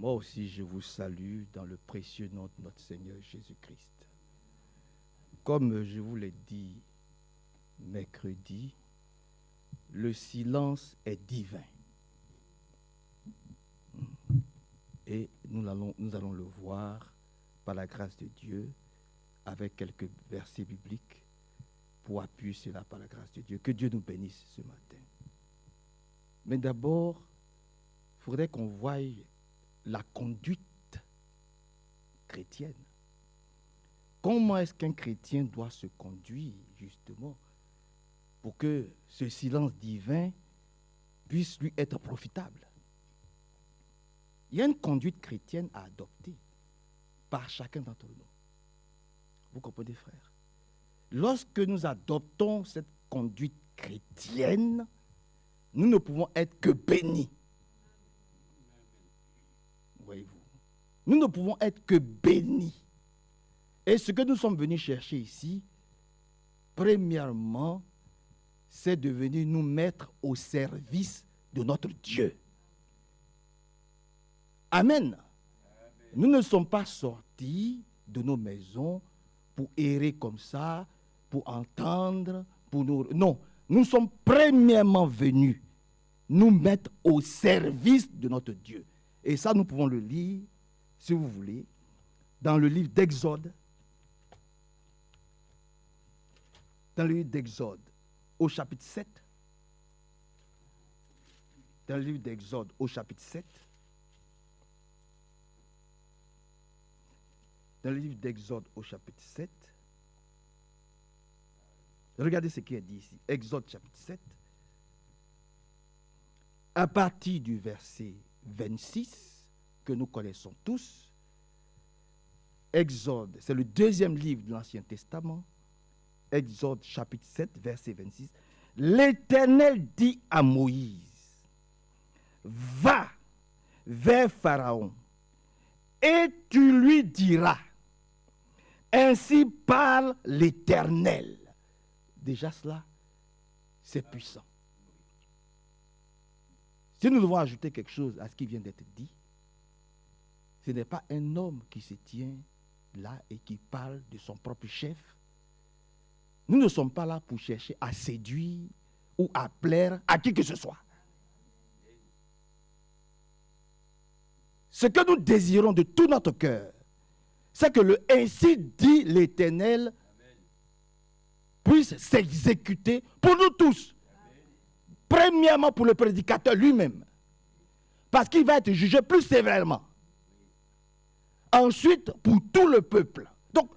Moi aussi, je vous salue dans le précieux nom de notre Seigneur Jésus-Christ. Comme je vous l'ai dit mercredi, le silence est divin. Et nous allons le voir par la grâce de Dieu avec quelques versets bibliques pour appuyer cela par la grâce de Dieu. Que Dieu nous bénisse ce matin. Mais d'abord, il faudrait qu'on voie la conduite chrétienne. Comment est-ce qu'un chrétien doit se conduire, justement, pour que ce silence divin puisse lui être profitable? Il y a une conduite chrétienne à adopter par chacun d'entre nous. Vous comprenez, frère? Lorsque nous adoptons cette conduite chrétienne, nous ne pouvons être que bénis. Voyez-vous, nous ne pouvons être que bénis. Et ce que nous sommes venus chercher ici, premièrement, c'est de venir nous mettre au service de notre Dieu. Amen. Nous ne sommes pas sortis de nos maisons pour errer comme ça, pour entendre, pour nous... Non, nous sommes premièrement venus nous mettre au service de notre Dieu. Et ça, nous pouvons le lire, si vous voulez, dans le livre d'Exode. Dans le livre d'Exode, au chapitre 7. Dans le livre d'Exode, au chapitre 7. Dans le livre d'Exode, au chapitre 7. Regardez ce qui est dit ici. Exode, chapitre 7. À partir du verset 26, que nous connaissons tous. Exode, c'est le deuxième livre de l'Ancien Testament. Exode chapitre 7, verset 26. L'Éternel dit à Moïse, va vers Pharaon et tu lui diras, ainsi parle l'Éternel. Déjà cela, c'est puissant. Si nous devons ajouter quelque chose à ce qui vient d'être dit, ce n'est pas un homme qui se tient là et qui parle de son propre chef. Nous ne sommes pas là pour chercher à séduire ou à plaire à qui que ce soit. Ce que nous désirons de tout notre cœur, c'est que le ainsi dit l'Éternel puisse s'exécuter pour nous tous. Premièrement pour le prédicateur lui-même, parce qu'il va être jugé plus sévèrement. Ensuite pour tout le peuple. Donc,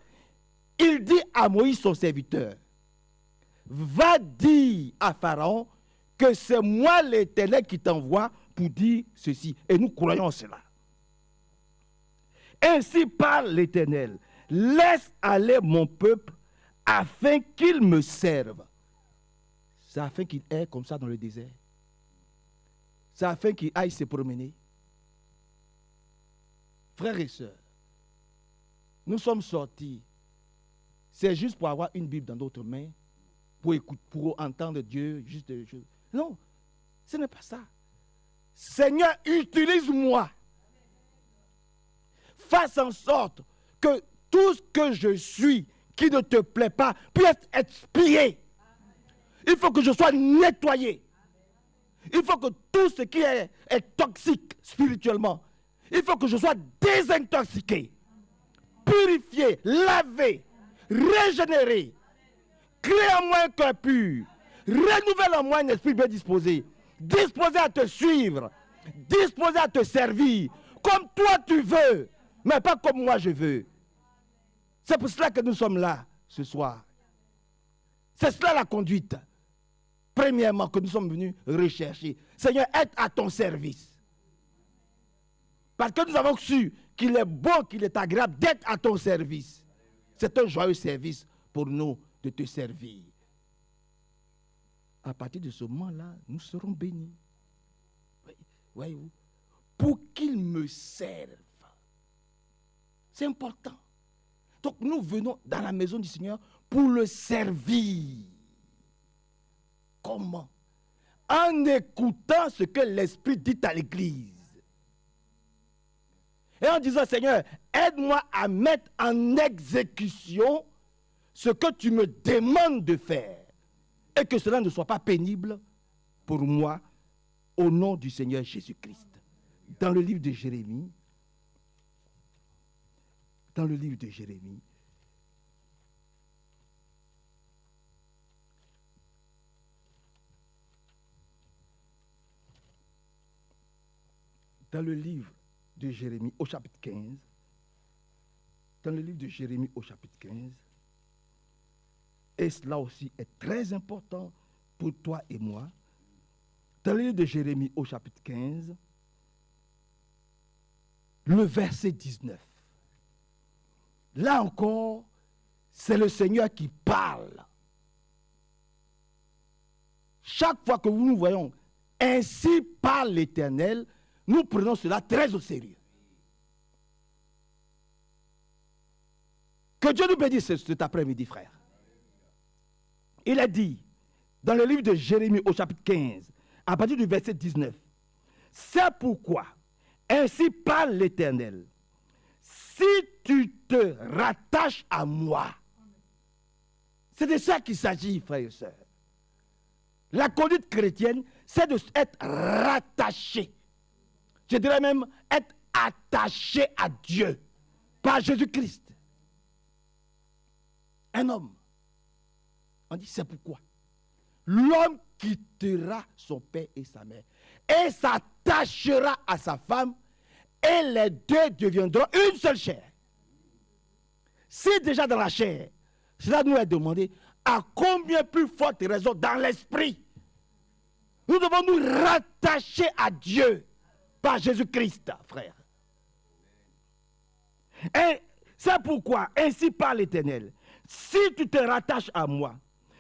il dit à Moïse, son serviteur, va dire à Pharaon que c'est moi l'Éternel qui t'envoie pour dire ceci. Et nous croyons cela. Ainsi parle l'Éternel, laisse aller mon peuple afin qu'il me serve. C'est afin qu'il aille comme ça dans le désert. C'est afin qu'il aille se promener. Frères et sœurs, nous sommes sortis. C'est juste pour avoir une Bible dans notre main, pour écouter, pour entendre Dieu, juste des choses. Non, ce n'est pas ça. Seigneur, utilise-moi. Fasse en sorte que tout ce que je suis, qui ne te plaît pas, puisse être expié. Il faut que je sois nettoyé. Il faut que tout ce qui est toxique spirituellement, il faut que je sois désintoxiqué, purifié, lavé, régénéré. Crée en moi un cœur pur. Renouvelle en moi un esprit bien disposé. Disposé à te suivre. Disposé à te servir. Comme toi tu veux, mais pas comme moi je veux. C'est pour cela que nous sommes là ce soir. C'est cela la conduite. Premièrement, que nous sommes venus rechercher. Seigneur, être à ton service. Parce que nous avons su qu'il est bon, qu'il est agréable d'être à ton service. C'est un joyeux service pour nous de te servir. À partir de ce moment-là, nous serons bénis. Voyez-vous, pour qu'il me serve. C'est important. Donc nous venons dans la maison du Seigneur pour le servir. Comment? En écoutant ce que l'Esprit dit à l'Église. et en disant, Seigneur, aide-moi à mettre en exécution ce que tu me demandes de faire. Et que cela ne soit pas pénible pour moi, au nom du Seigneur Jésus-Christ. Dans le livre de Jérémie, dans le livre de Jérémie, dans le livre de Jérémie au chapitre 15, dans le livre de Jérémie au chapitre 15, et cela aussi est très important pour toi et moi, dans le livre de Jérémie au chapitre 15, le verset 19. Là encore, c'est le Seigneur qui parle. Chaque fois que nous voyons ainsi parle l'Éternel, nous prenons cela très au sérieux. Que Dieu nous bénisse cet après-midi, frère. Il a dit, dans le livre de Jérémie au chapitre 15, à partir du verset 19, c'est pourquoi, ainsi parle l'Éternel, si tu te rattaches à moi, c'est de ça qu'il s'agit, frères et sœurs. La conduite chrétienne, c'est d'être rattaché. Je dirais même être attaché à Dieu par Jésus-Christ. Un homme. On dit c'est pourquoi. L'homme quittera son père et sa mère et s'attachera à sa femme et les deux deviendront une seule chair. Si déjà dans la chair, cela nous est demandé, à combien plus forte raison dans l'esprit, nous devons nous rattacher à Dieu par Jésus-Christ, frère. Et c'est pourquoi, ainsi parle l'Éternel, si tu te rattaches à moi,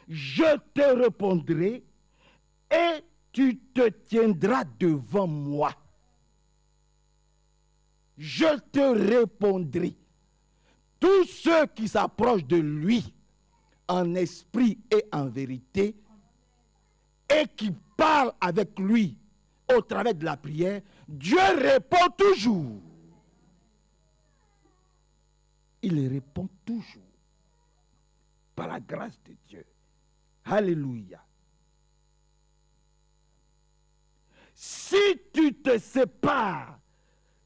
je te répondrai et tu te tiendras devant moi. Je te répondrai. Tous ceux qui s'approchent de lui en esprit et en vérité et qui parlent avec lui au travers de la prière, Dieu répond toujours. Il répond toujours par la grâce de Dieu. Alléluia. Si tu te sépares,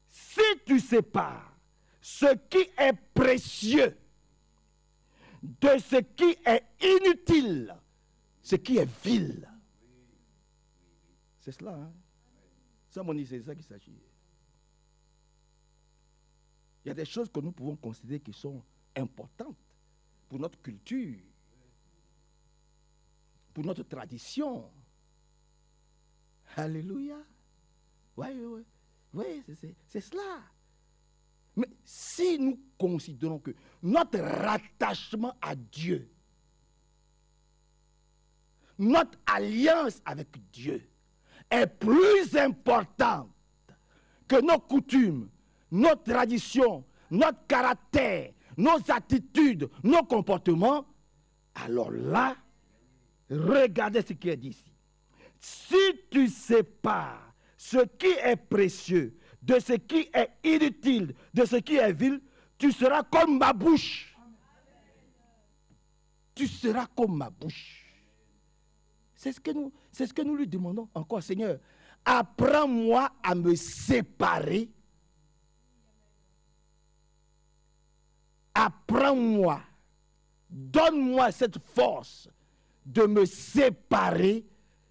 si tu sépares ce qui est précieux de ce qui est inutile, ce qui est vil. C'est cela, hein? Ça, mon c'est ça qu'il s'agit. Il y a des choses que nous pouvons considérer qui sont importantes pour notre culture, pour notre tradition. Alléluia. Oui, c'est cela. Mais si nous considérons que notre rattachement à Dieu, notre alliance avec Dieu est plus importante que nos coutumes, nos traditions, notre caractère, nos attitudes, nos comportements, alors là, regardez ce qui est dit ici. Si tu sépares ce qui est précieux de ce qui est inutile, de ce qui est vil, tu seras comme ma bouche. Tu seras comme ma bouche. C'est ce que nous lui demandons encore, Seigneur. Apprends-moi à me séparer. Apprends-moi. Donne-moi cette force de me séparer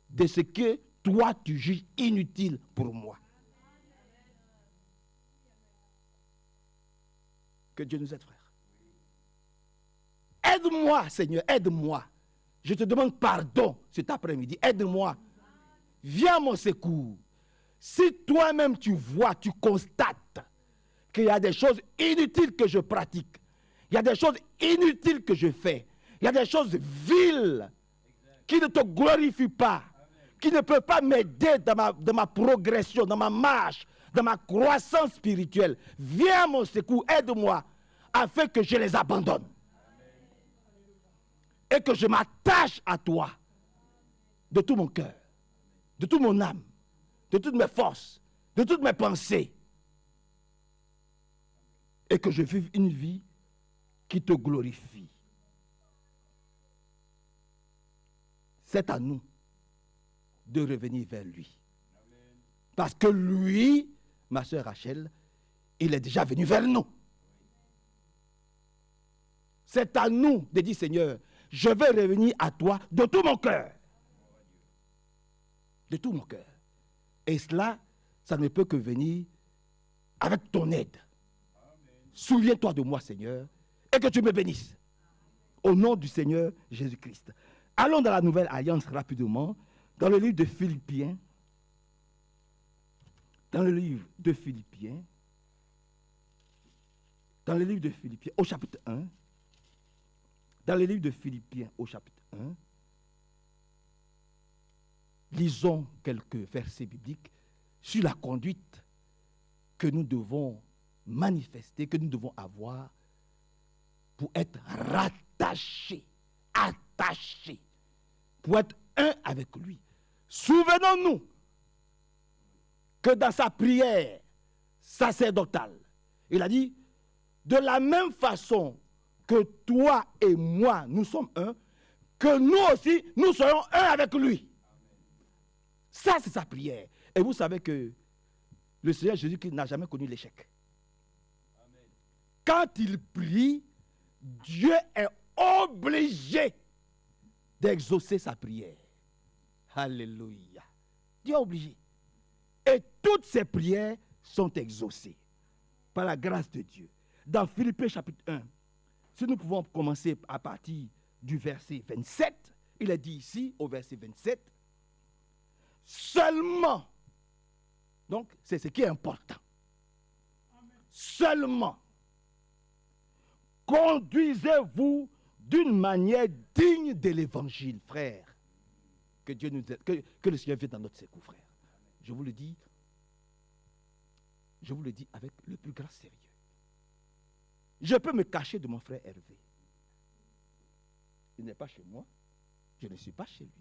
de ce que toi tu juges inutile pour moi. Que Dieu nous aide, frère. Aide-moi, Seigneur, aide-moi. Je te demande pardon cet après-midi. Aide-moi. Viens à mon secours. Si toi-même tu vois, tu constates qu'il y a des choses inutiles que je pratique, il y a des choses inutiles que je fais, il y a des choses viles qui ne te glorifient pas, qui ne peuvent pas m'aider dans ma progression, dans ma marche, dans ma croissance spirituelle. Viens à mon secours, aide-moi, afin que je les abandonne. Et que je m'attache à toi de tout mon cœur, de toute mon âme, de toutes mes forces, de toutes mes pensées. et que je vive une vie qui te glorifie. C'est à nous de revenir vers lui. Parce que lui, ma sœur Rachel, il est déjà venu vers nous. C'est à nous de dire, Seigneur, je vais revenir à toi de tout mon cœur. De tout mon cœur. Et cela, ça ne peut que venir avec ton aide. Souviens-toi de moi, Seigneur, et que tu me bénisses. Au nom du Seigneur Jésus-Christ. Allons dans la Nouvelle Alliance rapidement, dans le livre de Philippiens. Dans le livre de Philippiens. Dans le livre de Philippiens, au chapitre 1. Dans le livre de Philippiens, au chapitre 1. Lisons quelques versets bibliques sur la conduite que nous devons manifester, que nous devons avoir pour être rattachés, attachés, pour être un avec lui. Souvenons-nous que dans sa prière sacerdotale, il a dit, de la même façon que toi et moi, nous sommes un, que nous aussi, nous serons un avec lui. Ça, c'est sa prière. Et vous savez que le Seigneur Jésus-Christ n'a jamais connu l'échec. Quand il prie, Dieu est obligé d'exaucer sa prière. Alléluia. Dieu est obligé. Et toutes ses prières sont exaucées par la grâce de Dieu. Dans Philippiens chapitre 1, si nous pouvons commencer à partir du verset 27, il est dit ici, au verset 27, seulement, donc c'est ce qui est important, seulement, conduisez-vous d'une manière digne de l'évangile, frère. Que Dieu nous aide, que le Seigneur vienne dans notre secours, frère. Je vous le dis avec le plus grand sérieux. Je peux me cacher de mon frère Hervé. Il n'est pas chez moi, je ne suis pas chez lui.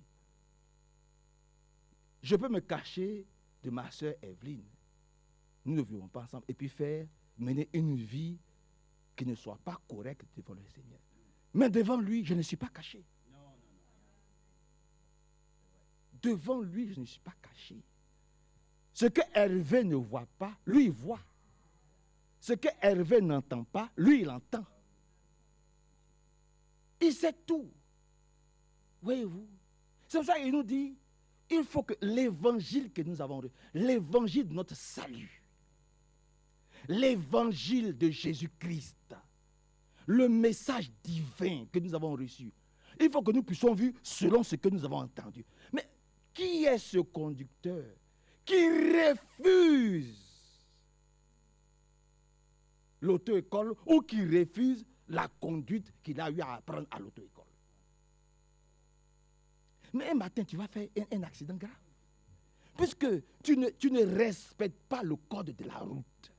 Je peux me cacher de ma soeur Evelyne. Nous ne vivons pas ensemble. Et puis mener une vie qui ne soit pas correcte devant le Seigneur. Mais devant lui, je ne suis pas caché. Devant lui, je ne suis pas caché. Ce que Hervé ne voit pas, lui, il voit. Ce que Hervé n'entend pas, lui, il entend. Il sait tout. Voyez-vous? C'est pour ça qu'il nous dit, il faut que l'évangile que nous avons reçu, l'évangile de notre salut, l'évangile de Jésus-Christ, le message divin que nous avons reçu, il faut que nous puissions vivre selon ce que nous avons entendu. Mais qui est ce conducteur qui refuse l'auto-école ou qui refuse la conduite qu'il a eu à apprendre à l'auto-école? Mais un matin, tu vas faire un accident grave. Puisque tu ne respectes pas le code de la route.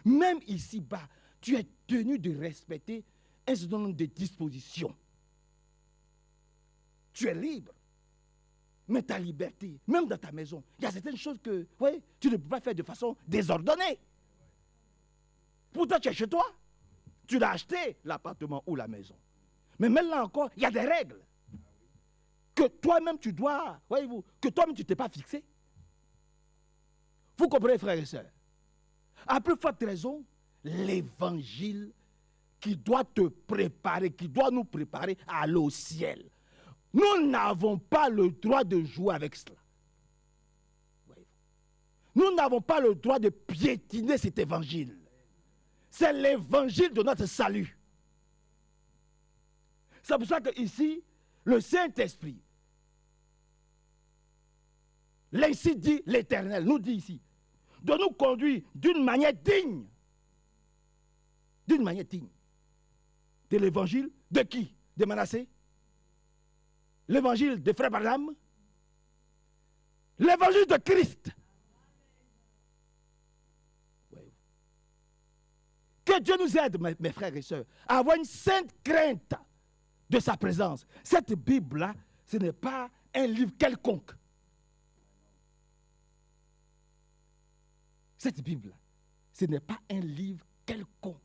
Même ici-bas, tu es tenu de respecter un certain nombre de dispositions. Tu es libre. Mais ta liberté, même dans ta maison, il y a certaines choses que tu ne peux pas faire de façon désordonnée. Pourtant, tu es chez toi. Tu l'as acheté, l'appartement ou la maison. Mais même là encore, il y a des règles. Que toi-même tu dois, voyez-vous, que toi-même tu ne t'es pas fixé. Vous comprenez, frères et sœurs? À plus forte raison, l'évangile qui doit te préparer, qui doit nous préparer à aller au ciel. Nous n'avons pas le droit de jouer avec cela. Nous n'avons pas le droit de piétiner cet évangile. C'est l'évangile de notre salut. C'est pour ça que ici, le Saint-Esprit, l'ainsi dit l'Éternel, nous dit ici, de nous conduire d'une manière digne. D'une manière digne. De l'évangile de qui? De Manassé? L'évangile de Frère Branham? L'évangile de Christ. Que Dieu nous aide, mes frères et sœurs, à avoir une sainte crainte de sa présence. Cette Bible-là, ce n'est pas un livre quelconque. Cette Bible-là, ce n'est pas un livre quelconque.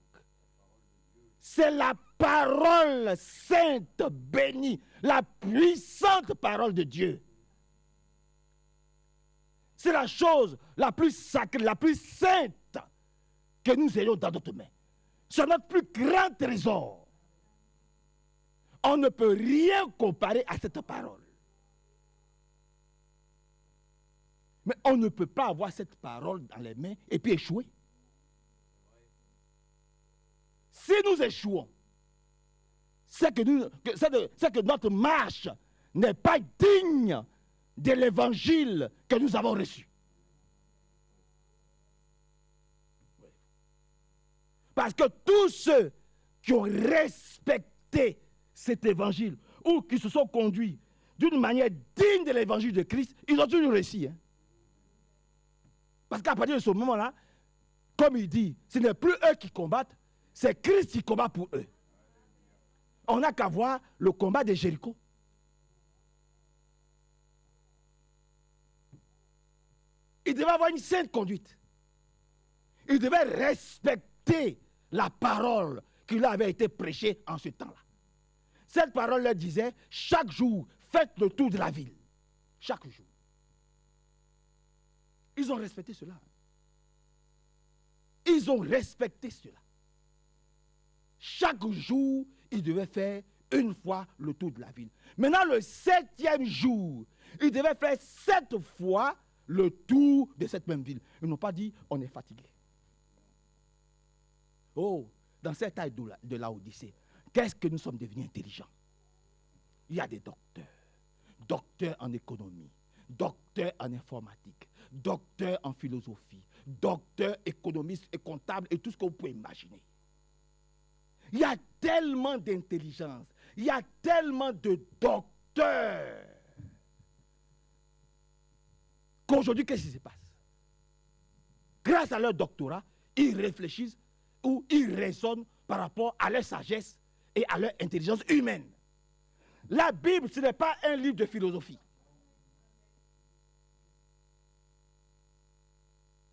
c'est la parole sainte, bénie, la puissante parole de Dieu. C'est la chose la plus sacrée, la plus sainte que nous ayons dans notre main. C'est notre plus grand trésor. On ne peut rien comparer à cette parole. Mais on ne peut pas avoir cette parole dans les mains et puis échouer. Si nous échouons, c'est que notre marche n'est pas digne de l'évangile que nous avons reçu. Parce que tous ceux qui ont respecté cet évangile ou qui se sont conduits d'une manière digne de l'évangile de Christ, ils ont toujours réussi. Hein? Parce qu'à partir de ce moment-là, comme il dit, ce n'est plus eux qui combattent, c'est Christ qui combat pour eux. On n'a qu'à voir le combat de Jéricho. Il devait avoir une sainte conduite. Il devait respecter la parole qui lui avait été prêchée en ce temps-là. Cette parole leur disait, chaque jour, faites le tour de la ville. Chaque jour. Ils ont respecté cela. Ils ont respecté cela. Chaque jour, ils devaient faire une fois le tour de la ville. Maintenant, le 7e jour, ils devaient faire 7 fois le tour de cette même ville. Ils n'ont pas dit, on est fatigué. Oh, dans cette taille de la Odyssée, qu'est-ce que nous sommes devenus intelligents? Il y a des docteurs. Docteurs en économie, docteurs en informatique, docteurs en philosophie, docteurs économistes et comptables et tout ce que vous pouvez imaginer. Il y a tellement d'intelligence, il y a tellement de docteurs qu'aujourd'hui, qu'est-ce qui se passe? Grâce à leur doctorat, ils réfléchissent ou ils raisonnent par rapport à leur sagesse et à leur intelligence humaine. La Bible, ce n'est pas un livre de philosophie.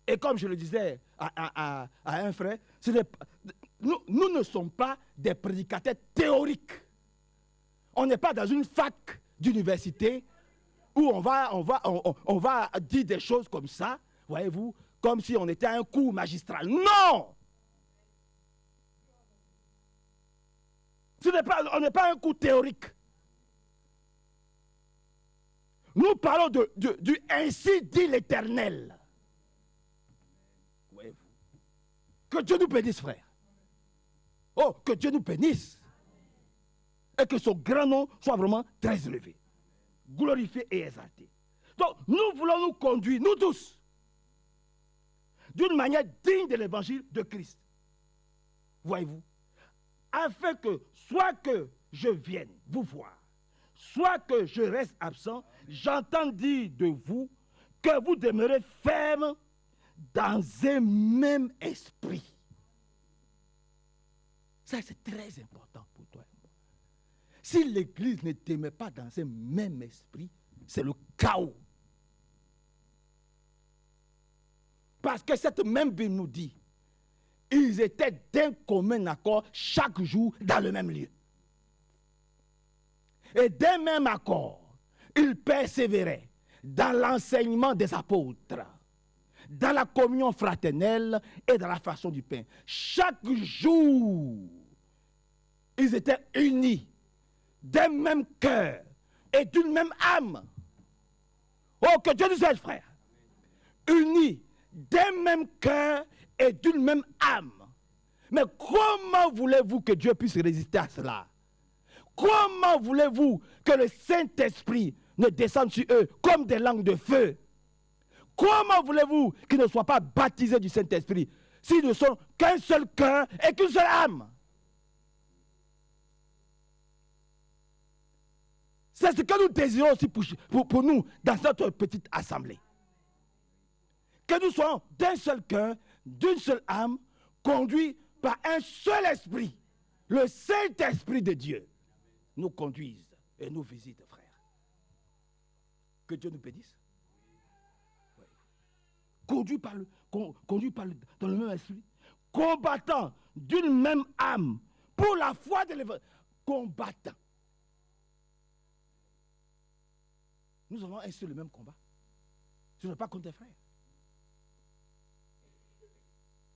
Et comme je le disais à un frère, nous ne sommes pas des prédicateurs théoriques. On n'est pas dans une fac d'université où on va dire des choses comme ça, voyez-vous, comme si on était à un cours magistral. Non! On n'est pas un cours théorique. Nous parlons du ainsi dit l'Éternel. Voyez-vous. Que Dieu nous bénisse, frère. Oh, que Dieu nous bénisse. Et que son grand nom soit vraiment très élevé, glorifié et exalté. Donc, nous voulons nous conduire, nous tous, d'une manière digne de l'évangile de Christ. Voyez-vous. Afin que, soit que je vienne vous voir, soit que je reste absent, j'entends dire de vous que vous demeurez ferme dans un même esprit. Ça, c'est très important pour toi et moi. Si l'Église ne t'aimait pas dans un même esprit, c'est le chaos. Parce que cette même Bible nous dit, ils étaient d'un commun accord chaque jour dans le même lieu. Et d'un même accord, ils persévéraient dans l'enseignement des apôtres, dans la communion fraternelle et dans la façon du pain. Chaque jour, ils étaient unis d'un même cœur et d'une même âme. Oh, que Dieu nous aide, frère. Unis d'un même cœur et d'une même âme. Mais comment voulez-vous que Dieu puisse résister à cela? Comment voulez-vous que le Saint-Esprit ne descende sur eux comme des langues de feu? Comment voulez-vous qu'ils ne soient pas baptisés du Saint-Esprit s'ils ne sont qu'un seul cœur et qu'une seule âme? C'est ce que nous désirons aussi pour nous dans notre petite assemblée. Que nous soyons d'un seul cœur, d'une seule âme, conduits par un seul esprit, le Saint-Esprit de Dieu, nous conduise et nous visite, frère. Que Dieu nous bénisse. Ouais. Conduit dans le même esprit, combattant d'une même âme pour la foi de l'évangile. Combattant. Nous avons un seul le même combat. Ce n'est pas contre tes frères.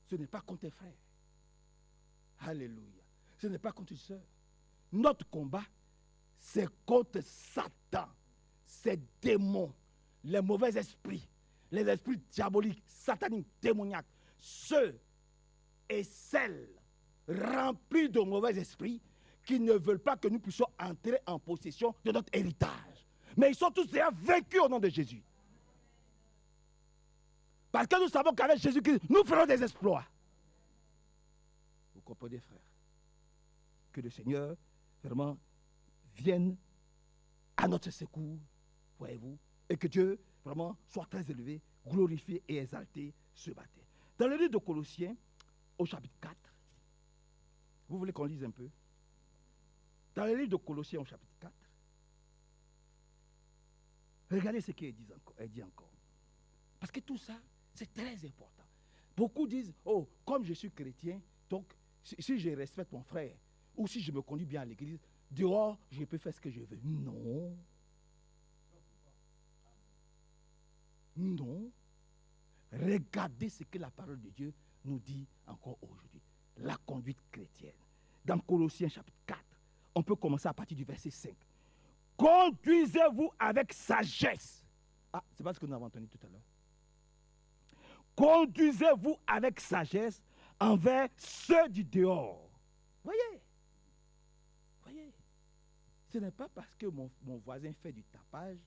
Ce n'est pas contre tes frères. Alléluia. Ce n'est pas contre tes soeurs. Notre combat, c'est contre Satan, ces démons, les mauvais esprits, les esprits diaboliques, sataniques, démoniaques, ceux et celles remplis de mauvais esprits qui ne veulent pas que nous puissions entrer en possession de notre héritage. Mais ils sont tous déjà vaincus au nom de Jésus. Parce que nous savons qu'avec Jésus-Christ, nous ferons des exploits. Vous comprenez, frère? Que le Seigneur, vraiment, vienne à notre secours, voyez-vous, et que Dieu, vraiment, soit très élevé, glorifié et exalté ce matin. Dans le livre de Colossiens, au chapitre 4, vous voulez qu'on lise un peu? Dans le livre de Colossiens, au chapitre 4, regardez ce qu'il dit encore. Parce que tout ça, c'est très important. Beaucoup disent, oh, comme je suis chrétien, donc si je respecte mon frère, ou si je me conduis bien à l'église, dehors, je peux faire ce que je veux. Non. Non. Regardez ce que la parole de Dieu nous dit encore aujourd'hui. La conduite chrétienne. Dans Colossiens chapitre 4, on peut commencer à partir du verset 5. Conduisez-vous avec sagesse. Ah, c'est pas ce que nous avons entendu tout à l'heure. Conduisez-vous avec sagesse envers ceux du dehors. Voyez. Voyez. Ce n'est pas parce que mon voisin fait du tapage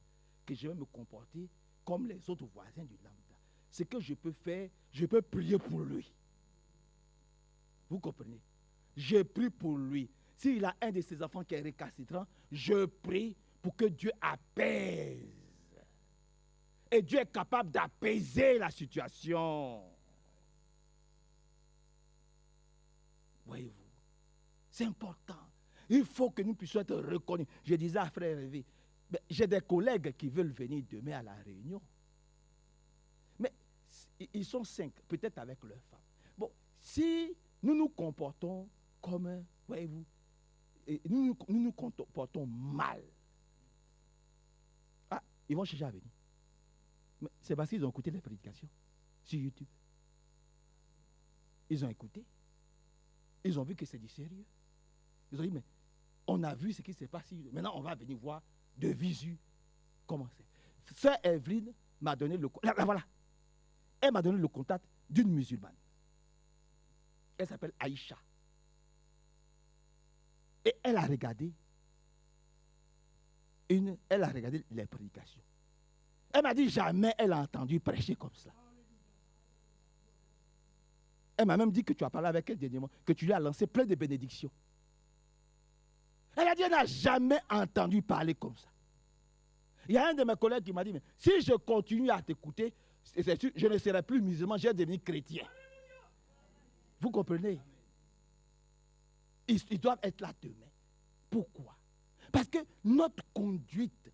que je vais me comporter comme les autres voisins du lambda. Ce que je peux faire, je peux prier pour lui. Vous comprenez? Je prie pour lui. S'il a un de ses enfants qui est récalcitrant, je prie pour que Dieu apaise. Et Dieu est capable d'apaiser la situation. Voyez-vous, c'est important. Il faut que nous puissions être reconnus. Je disais à frère Révé, j'ai des collègues qui veulent venir demain à la réunion. Mais ils sont 5, peut-être avec leurs femmes. Bon, si nous nous comportons comme, voyez-vous, nous nous comportons mal, ah, ils vont chercher à venir. Mais c'est parce qu'ils ont écouté les prédications sur YouTube. Ils ont écouté. Ils ont vu que c'est du sérieux. Ils ont dit, mais on a vu ce qui s'est passé. Maintenant, on va venir voir de visu comment c'est. Sœur Evelyne m'a donné le contact. Là, voilà. Elle m'a donné le contact d'une musulmane. Elle s'appelle Aïcha. Et elle a regardé les prédications. Elle m'a dit jamais elle a entendu prêcher comme ça. Elle m'a même dit que tu as parlé avec elle dernièrement, que tu lui as lancé plein de bénédictions. Elle a dit, elle n'a jamais entendu parler comme ça. Il y a un de mes collègues qui m'a dit, mais si je continue à t'écouter, c'est sûr, je ne serai plus musulman, je vais devenir chrétien. Vous comprenez? Ils doivent être là demain. Pourquoi? Parce que notre conduite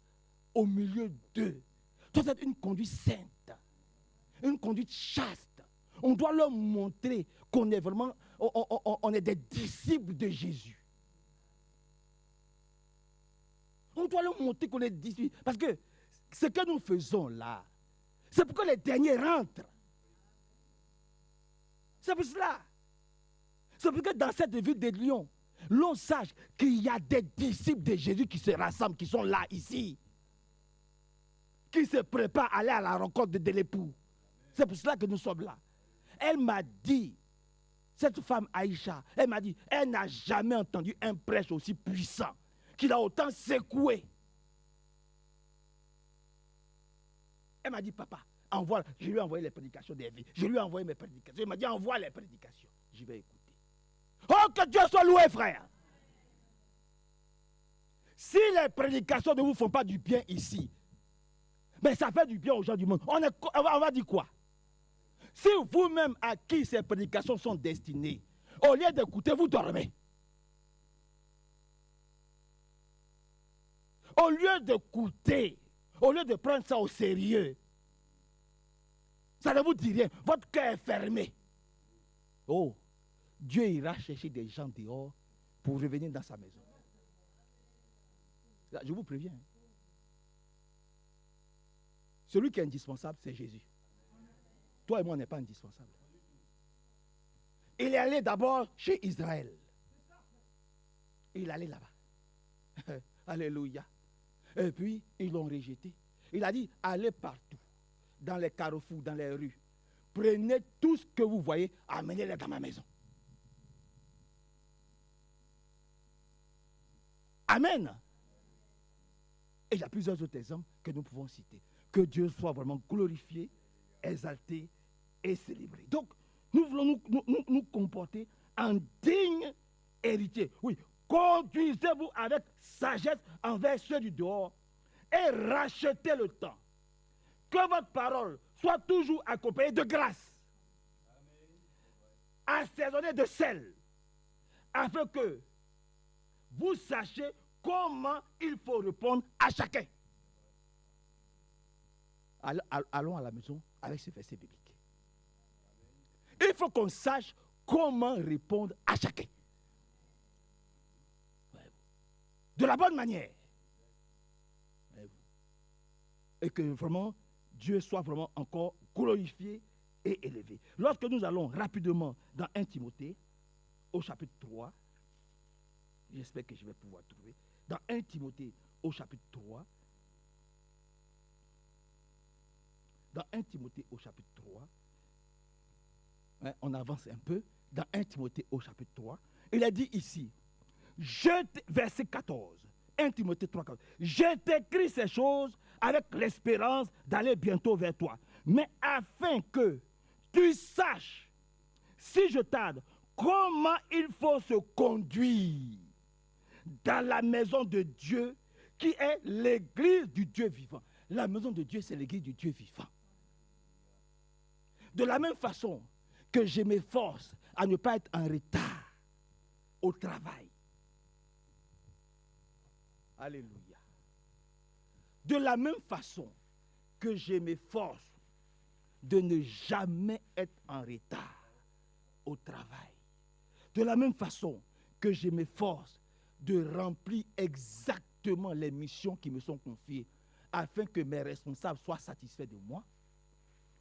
au milieu d'eux doit être une conduite sainte, une conduite chaste. On doit leur montrer qu'on est vraiment, on est des disciples de Jésus. On doit leur montrer qu'on est disciples. Parce que ce que nous faisons là, c'est pour que les derniers rentrent. C'est pour cela. C'est pour que dans cette ville de Lyon, l'on sache qu'il y a des disciples de Jésus qui se rassemblent, qui sont là, ici. Qui se préparent à aller à la rencontre de l'époux. C'est pour cela que nous sommes là. Elle m'a dit, cette femme Aïcha, elle m'a dit, elle n'a jamais entendu un prêche aussi puissant, qui l'a autant secoué. Elle m'a dit, papa, envoie. Je lui ai envoyé les prédications des vies. Je lui ai envoyé mes prédications. Elle m'a dit, envoie les prédications. Je vais écouter. Oh, que Dieu soit loué, frère. Si les prédications ne vous font pas du bien ici, mais ça fait du bien aux gens du monde, on va dire quoi? Si vous-même à qui ces prédications sont destinées, au lieu d'écouter, vous dormez. Au lieu d'écouter, au lieu de prendre ça au sérieux, ça ne vous dit rien. Votre cœur est fermé. Oh, Dieu ira chercher des gens dehors pour revenir dans sa maison. Là, je vous préviens. Celui qui est indispensable, c'est Jésus. Toi et moi, on n'est pas indispensables. Il est allé d'abord chez Israël. Il est allé là-bas. Alléluia. Et puis, ils l'ont rejeté. Il a dit, allez partout, dans les carrefours, dans les rues. Prenez tout ce que vous voyez, amenez-les dans ma maison. Amen. Et il y a plusieurs autres exemples que nous pouvons citer. Que Dieu soit vraiment glorifié, exalté et célébré. Donc, nous voulons nous comporter en dignes héritiers. Oui, conduisez-vous avec sagesse envers ceux du dehors et rachetez le temps. Que votre parole soit toujours accompagnée de grâce, assaisonnée de sel, afin que vous sachiez comment il faut répondre à chacun. Allons à la maison avec ce verset biblique. Il faut qu'on sache comment répondre à chacun. De la bonne manière. Et que vraiment, Dieu soit vraiment encore glorifié et élevé. Lorsque nous allons rapidement dans 1 Timothée, au chapitre 3, j'espère que je vais pouvoir trouver, dans 1 Timothée, au chapitre 3, dans 1 Timothée, au chapitre 3, on avance un peu, dans 1 Timothée, au chapitre 3, il a dit ici, verset 14, 1 Timothée 3, 14, je t'écris ces choses avec l'espérance d'aller bientôt vers toi, mais afin que tu saches, si je tarde, comment il faut se conduire dans la maison de Dieu, qui est l'église du Dieu vivant. La maison de Dieu, c'est l'église du Dieu vivant. De la même façon que je m'efforce à ne pas être en retard au travail. Alléluia. De la même façon que je m'efforce de ne jamais être en retard au travail. De la même façon que je m'efforce de remplir exactement les missions qui me sont confiées afin que mes responsables soient satisfaits de moi.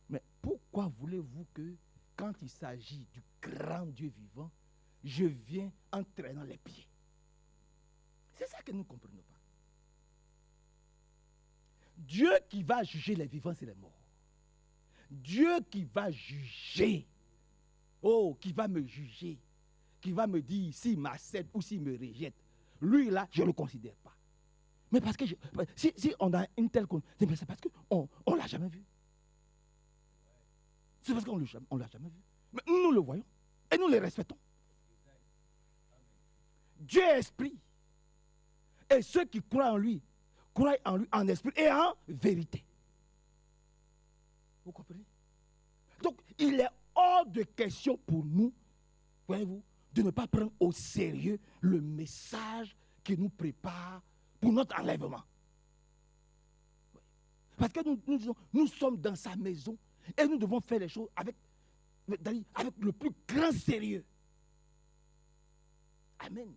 Mais pourquoi voulez-vous que, quand il s'agit du grand Dieu vivant, je viens en traînant les pieds? C'est ça que nous ne comprenons pas. Dieu qui va juger les vivants et les morts. Dieu qui va juger. Oh, qui va me juger. Qui va me dire s'il m'accepte ou s'il me rejette. Lui là, je ne le considère pas. Mais parce que si on a une telle condition, c'est parce qu'on ne l'a jamais vu. C'est parce qu'on ne l'a jamais vu. Mais nous le voyons et nous le respectons. Dieu est esprit. Et ceux qui croient en lui en esprit et en vérité. Vous comprenez? Donc, il est hors de question pour nous, voyez-vous, de ne pas prendre au sérieux le message qui nous prépare pour notre enlèvement. Parce que nous disons, nous sommes dans sa maison et nous devons faire les choses avec le plus grand sérieux. Amen.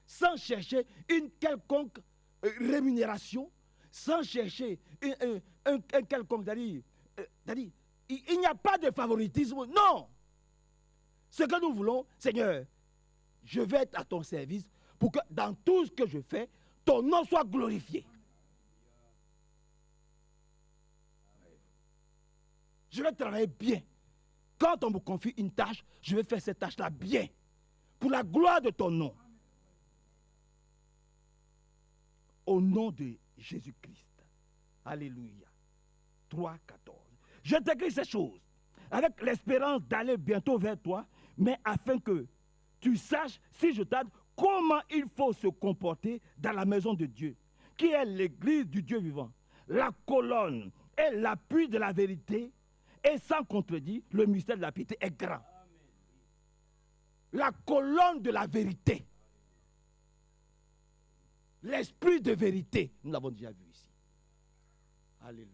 Sans chercher une quelconque rémunération, sans chercher un quelconque, il n'y a pas de favoritisme, non. Ce que nous voulons, Seigneur, je vais être à ton service pour que dans tout ce que je fais, ton nom soit glorifié. Je vais travailler bien. Quand on me confie une tâche, je vais faire cette tâche-là bien, pour la gloire de ton nom. Au nom de Jésus-Christ. Alléluia. 3, 14. Je t'écris ces choses avec l'espérance d'aller bientôt vers toi, mais afin que tu saches, si je tarde, comment il faut se comporter dans la maison de Dieu, qui est l'église du Dieu vivant, la colonne et l'appui de la vérité, et sans contredit, le mystère de la piété est grand. La colonne de la vérité. L'esprit de vérité, nous l'avons déjà vu ici. Alléluia.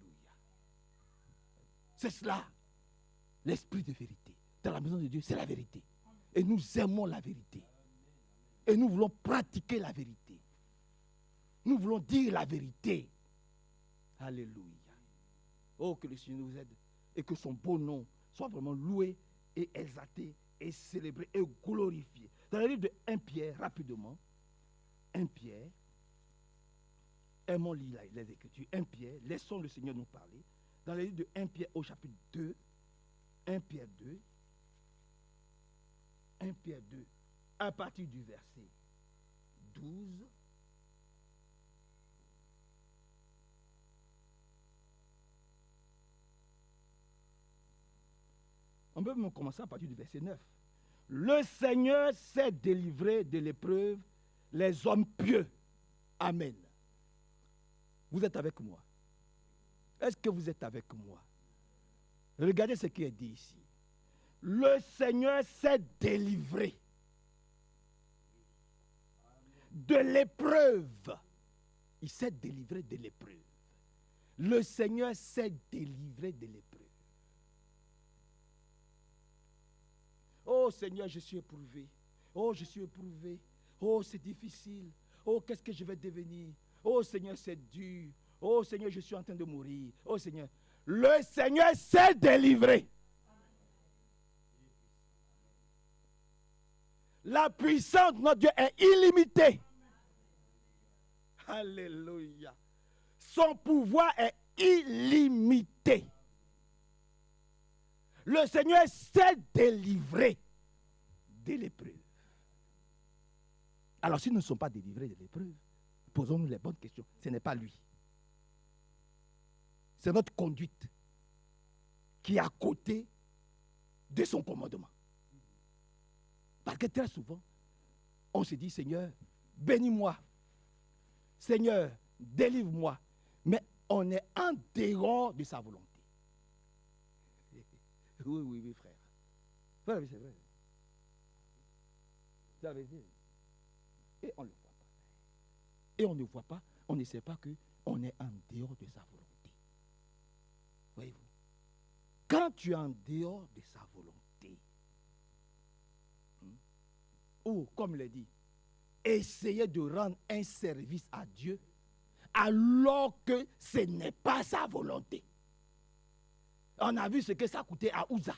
C'est cela, l'esprit de vérité. Dans la maison de Dieu, c'est la vérité. Et nous aimons la vérité. Et nous voulons pratiquer la vérité. Nous voulons dire la vérité. Alléluia. Oh, que le Seigneur nous aide et que son beau nom soit vraiment loué et exalté et célébré et glorifié. Dans le livre de 1 Pierre, rapidement, 1 Pierre, aimons lire les Écritures. 1 Pierre, laissons le Seigneur nous parler. Dans le livre de 1 Pierre au chapitre 2, 1 Pierre 2, 1 Pierre 2, à partir du verset 12. On peut même commencer à partir du verset 9. Le Seigneur sait délivrer de l'épreuve les hommes pieux. Amen. Vous êtes avec moi? Est-ce que vous êtes avec moi? Regardez ce qui est dit ici. Le Seigneur sait délivrer de l'épreuve. Il sait délivrer de l'épreuve. Le Seigneur sait délivrer de l'épreuve. Oh Seigneur, je suis éprouvé. Oh, je suis éprouvé. Oh, c'est difficile. Oh, qu'est-ce que je vais devenir? Oh Seigneur, c'est dur. Oh Seigneur, je suis en train de mourir. Oh Seigneur. Le Seigneur sait délivrer. La puissance de notre Dieu est illimitée. Alléluia. Son pouvoir est illimité. Le Seigneur sait délivrer de l'épreuve. Alors, si nous ne sommes pas délivrés de l'épreuve, posons-nous les bonnes questions. Ce n'est pas lui. C'est notre conduite qui est à côté de son commandement. Parce que très souvent, on se dit, Seigneur, bénis-moi. Seigneur, délivre-moi. Mais on est en dehors de sa volonté. Oui, frère. Oui, c'est vrai. C'est la vérité. Et on ne le voit pas. Et on ne voit pas, on ne sait pas qu'on est en dehors de sa volonté. Voyez-vous? Quand tu es en dehors de sa volonté, ou, comme il dit, essayer de rendre un service à Dieu alors que ce n'est pas sa volonté. On a vu ce que ça coûtait à Uza,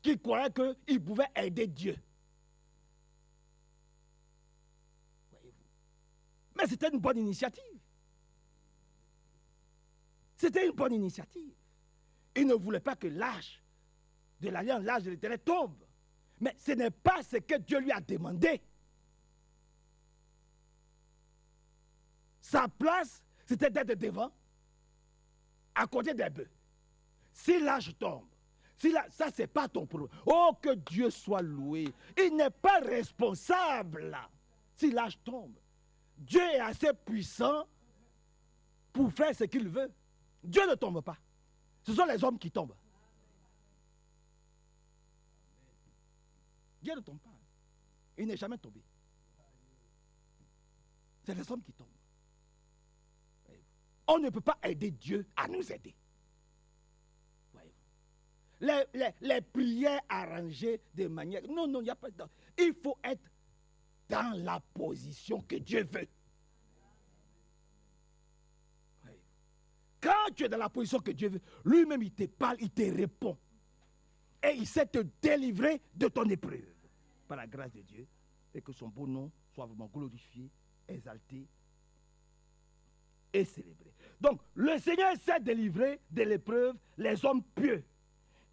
qui croyait qu'il pouvait aider Dieu. Voyez-vous? Mais c'était une bonne initiative. C'était une bonne initiative. Il ne voulait pas que l'âge de l'alliance, l'âge de l'Éternel tombe. Mais ce n'est pas ce que Dieu lui a demandé. Sa place, c'était d'être devant, à côté des bœufs. Si l'âge tombe, ça, ce n'est pas ton problème. Oh, que Dieu soit loué. Il n'est pas responsable si l'âge tombe. Dieu est assez puissant pour faire ce qu'il veut. Dieu ne tombe pas. Ce sont les hommes qui tombent. Dieu ne tombe pas. Il n'est jamais tombé. C'est les hommes qui tombent. On ne peut pas aider Dieu à nous aider. Les prières arrangées de manière... Non, il n'y a pas... Il faut être dans la position que Dieu veut. Quand tu es dans la position que Dieu veut, lui-même il te parle, il te répond. Et il sait te délivrer de ton épreuve. Par la grâce de Dieu. Et que son beau nom soit vraiment glorifié, exalté et célébré. Donc, le Seigneur sait délivrer de l'épreuve les hommes pieux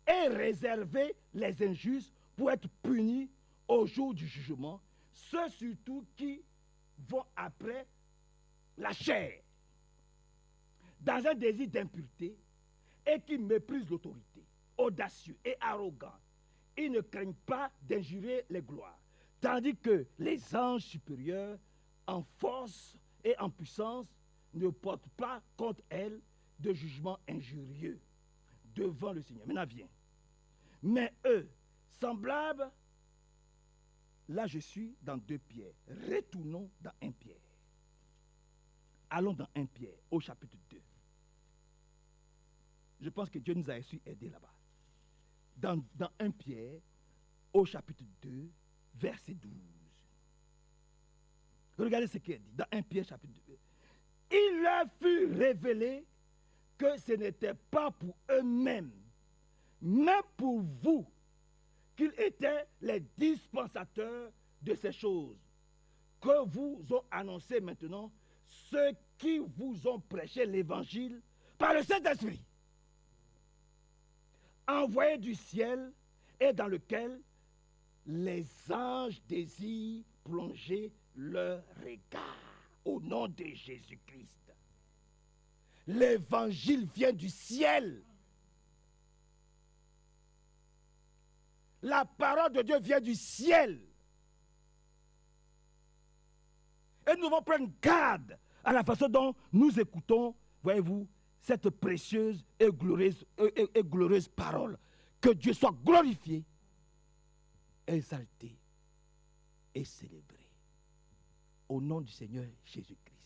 et réserver les injustes pour être punis au jour du jugement, ceux surtout qui vont après la chair, dans un désir d'impureté et qui méprisent l'autorité, audacieux et arrogants. Ils ne craignent pas d'injurer les gloires, tandis que les anges supérieurs, en force et en puissance, ne portent pas contre elles de jugement injurieux devant le Seigneur. Maintenant, viens. Mais eux, semblables, là je suis dans 2 Pierre. Retournons dans 1 Pierre. Allons dans 1 Pierre, au chapitre 2. Je pense que Dieu nous a su aider là-bas. Dans 1 Pierre, au chapitre 2, verset 12. Regardez ce qu'il dit dans 1 Pierre chapitre 2. Il leur fut révélé que ce n'était pas pour eux-mêmes, mais pour vous, qu'ils étaient les dispensateurs de ces choses, que vous ont annoncé maintenant ceux qui vous ont prêché l'évangile par le Saint-Esprit, envoyé du ciel et dans lequel les anges désirent plonger leur regard au nom de Jésus-Christ. L'évangile vient du ciel. La parole de Dieu vient du ciel. Et nous devons prendre garde à la façon dont nous écoutons, voyez-vous, cette précieuse et glorieuse parole. Que Dieu soit glorifié, exalté et célébré. Au nom du Seigneur Jésus-Christ.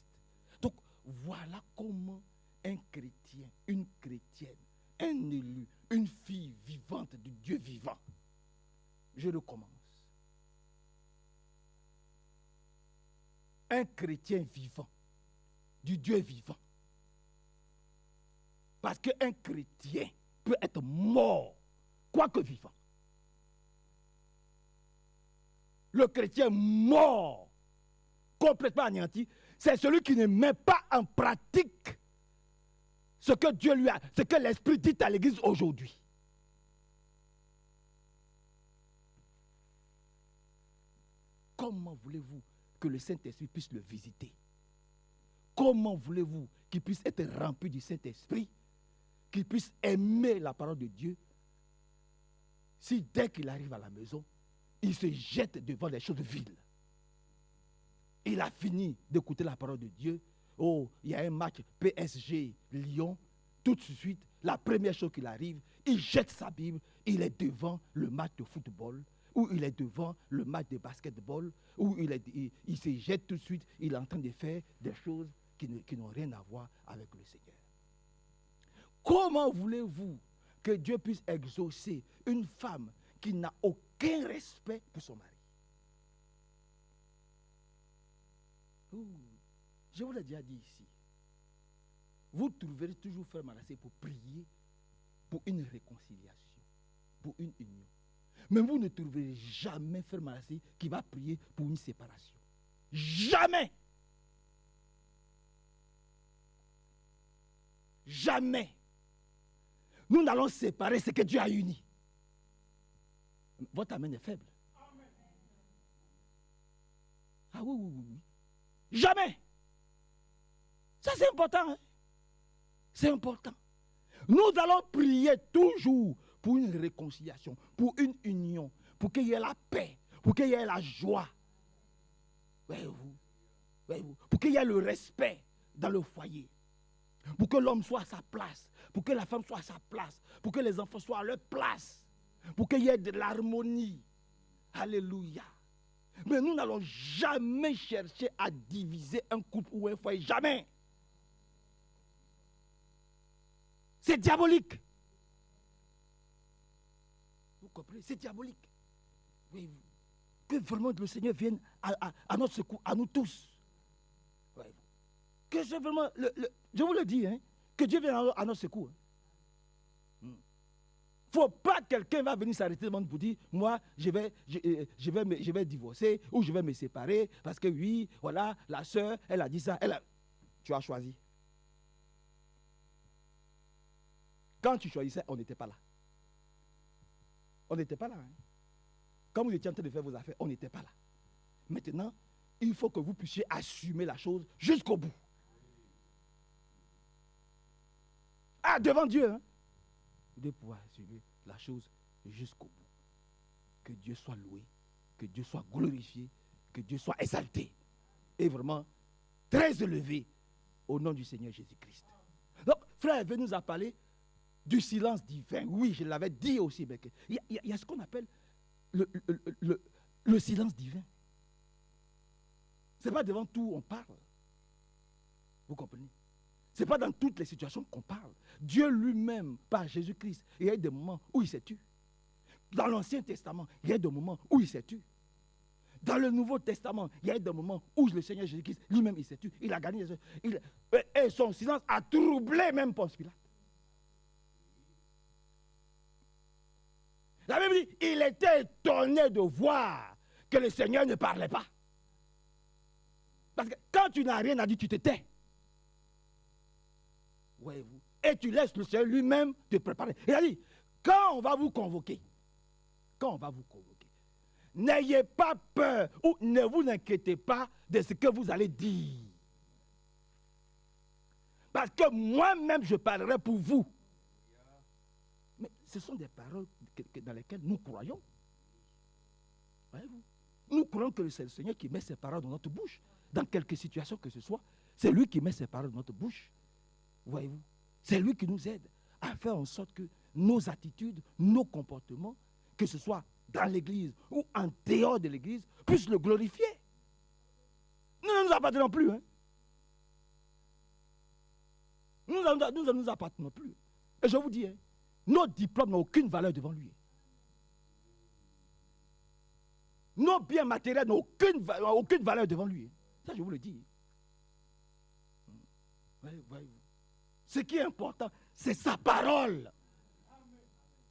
Donc, voilà comment un chrétien, une chrétienne, un élu, une fille vivante du Dieu vivant. Je recommence. Un chrétien vivant, du Dieu vivant. Parce qu'un chrétien peut être mort, quoique vivant. Le chrétien mort, complètement anéanti, c'est celui qui ne met pas en pratique ce que Dieu lui a, ce que l'Esprit dit à l'Église aujourd'hui. Comment voulez-vous que le Saint-Esprit puisse le visiter? Comment voulez-vous qu'il puisse être rempli du Saint-Esprit, qu'il puisse aimer la parole de Dieu, si dès qu'il arrive à la maison, il se jette devant les choses viles? Il a fini d'écouter la parole de Dieu. Oh, il y a un match PSG-Lyon. Tout de suite, la première chose qu'il arrive, il jette sa Bible, il est devant le match de football, ou il est devant le match de basketball, ou il se jette tout de suite, il est en train de faire des choses qui n'ont rien à voir avec le Seigneur. Comment voulez-vous que Dieu puisse exaucer une femme qui n'a aucun respect pour son mari? Je vous l'ai déjà dit ici. Vous trouverez toujours Frère Manassé pour prier pour une réconciliation, pour une union. Mais vous ne trouverez jamais Frère Manassé qui va prier pour une séparation. Jamais. Jamais. Nous n'allons séparer ce que Dieu a uni. Votre amen est faible. Ah oui, oui, oui, oui. Jamais. Ça c'est important. Hein? C'est important. Nous allons prier toujours pour une réconciliation, pour une union, pour qu'il y ait la paix, pour qu'il y ait la joie. Voyez-vous, pour qu'il y ait le respect dans le foyer. Pour que l'homme soit à sa place, pour que la femme soit à sa place, pour que les enfants soient à leur place, pour qu'il y ait de l'harmonie. Alléluia. Mais nous n'allons jamais chercher à diviser un couple ou un foyer. Jamais. C'est diabolique. Vous comprenez? C'est diabolique. Oui, que vraiment le Seigneur vienne à notre secours, à nous tous. Oui. Que c'est vraiment, je vous le dis, hein, que Dieu vienne à notre secours. Il ne faut pas que quelqu'un va venir s'arrêter devant pour dire, moi, je vais divorcer ou je vais me séparer parce que oui, voilà, la sœur, elle a dit ça. Tu as choisi. Quand tu choisissais, on n'était pas là. On n'était pas là. Hein. Quand vous étiez en train de faire vos affaires, on n'était pas là. Maintenant, il faut que vous puissiez assumer la chose jusqu'au bout. Ah, devant Dieu. Hein. Vous devez pouvoir assumer la chose jusqu'au bout. Que Dieu soit loué, que Dieu soit glorifié, que Dieu soit exalté. Et vraiment très élevé au nom du Seigneur Jésus-Christ. Donc, frère, il nous a parlé du silence divin. Oui, je l'avais dit aussi. Il y a ce qu'on appelle le silence divin. Ce n'est pas devant tout on parle. Vous comprenez? Ce n'est pas dans toutes les situations qu'on parle. Dieu lui-même, par Jésus-Christ, il y a eu des moments où il s'est tué. Dans l'Ancien Testament, il y a des moments où il s'est tué. Dans le Nouveau Testament, il y a des moments où le Seigneur Jésus-Christ lui-même il s'est tué. Il a gagné. Et son silence a troublé même Ponce Pilate. La Bible dit, il était étonné de voir que le Seigneur ne parlait pas. Parce que quand tu n'as rien à dire, tu te tais. Voyez-vous. Et tu laisses le Seigneur lui-même te préparer. Il a dit, quand on va vous convoquer, n'ayez pas peur ou ne vous inquiétez pas de ce que vous allez dire. Parce que moi-même, je parlerai pour vous. Mais ce sont des paroles dans lesquelles nous croyons. Voyez-vous? Nous croyons que c'est le Seigneur qui met ses paroles dans notre bouche. Dans quelque situation que ce soit, c'est lui qui met ses paroles dans notre bouche. Voyez-vous? C'est lui qui nous aide à faire en sorte que nos attitudes, nos comportements, que ce soit dans l'église ou en dehors de l'église, puissent le glorifier. Nous ne nous appartenons plus. Hein? Nous ne nous appartenons plus. Et je vous dis, hein, nos diplômes n'ont aucune valeur devant lui. Nos biens matériels n'ont aucune valeur devant lui. Ça, je vous le dis. Voyez-vous. Ce qui est important, c'est sa parole.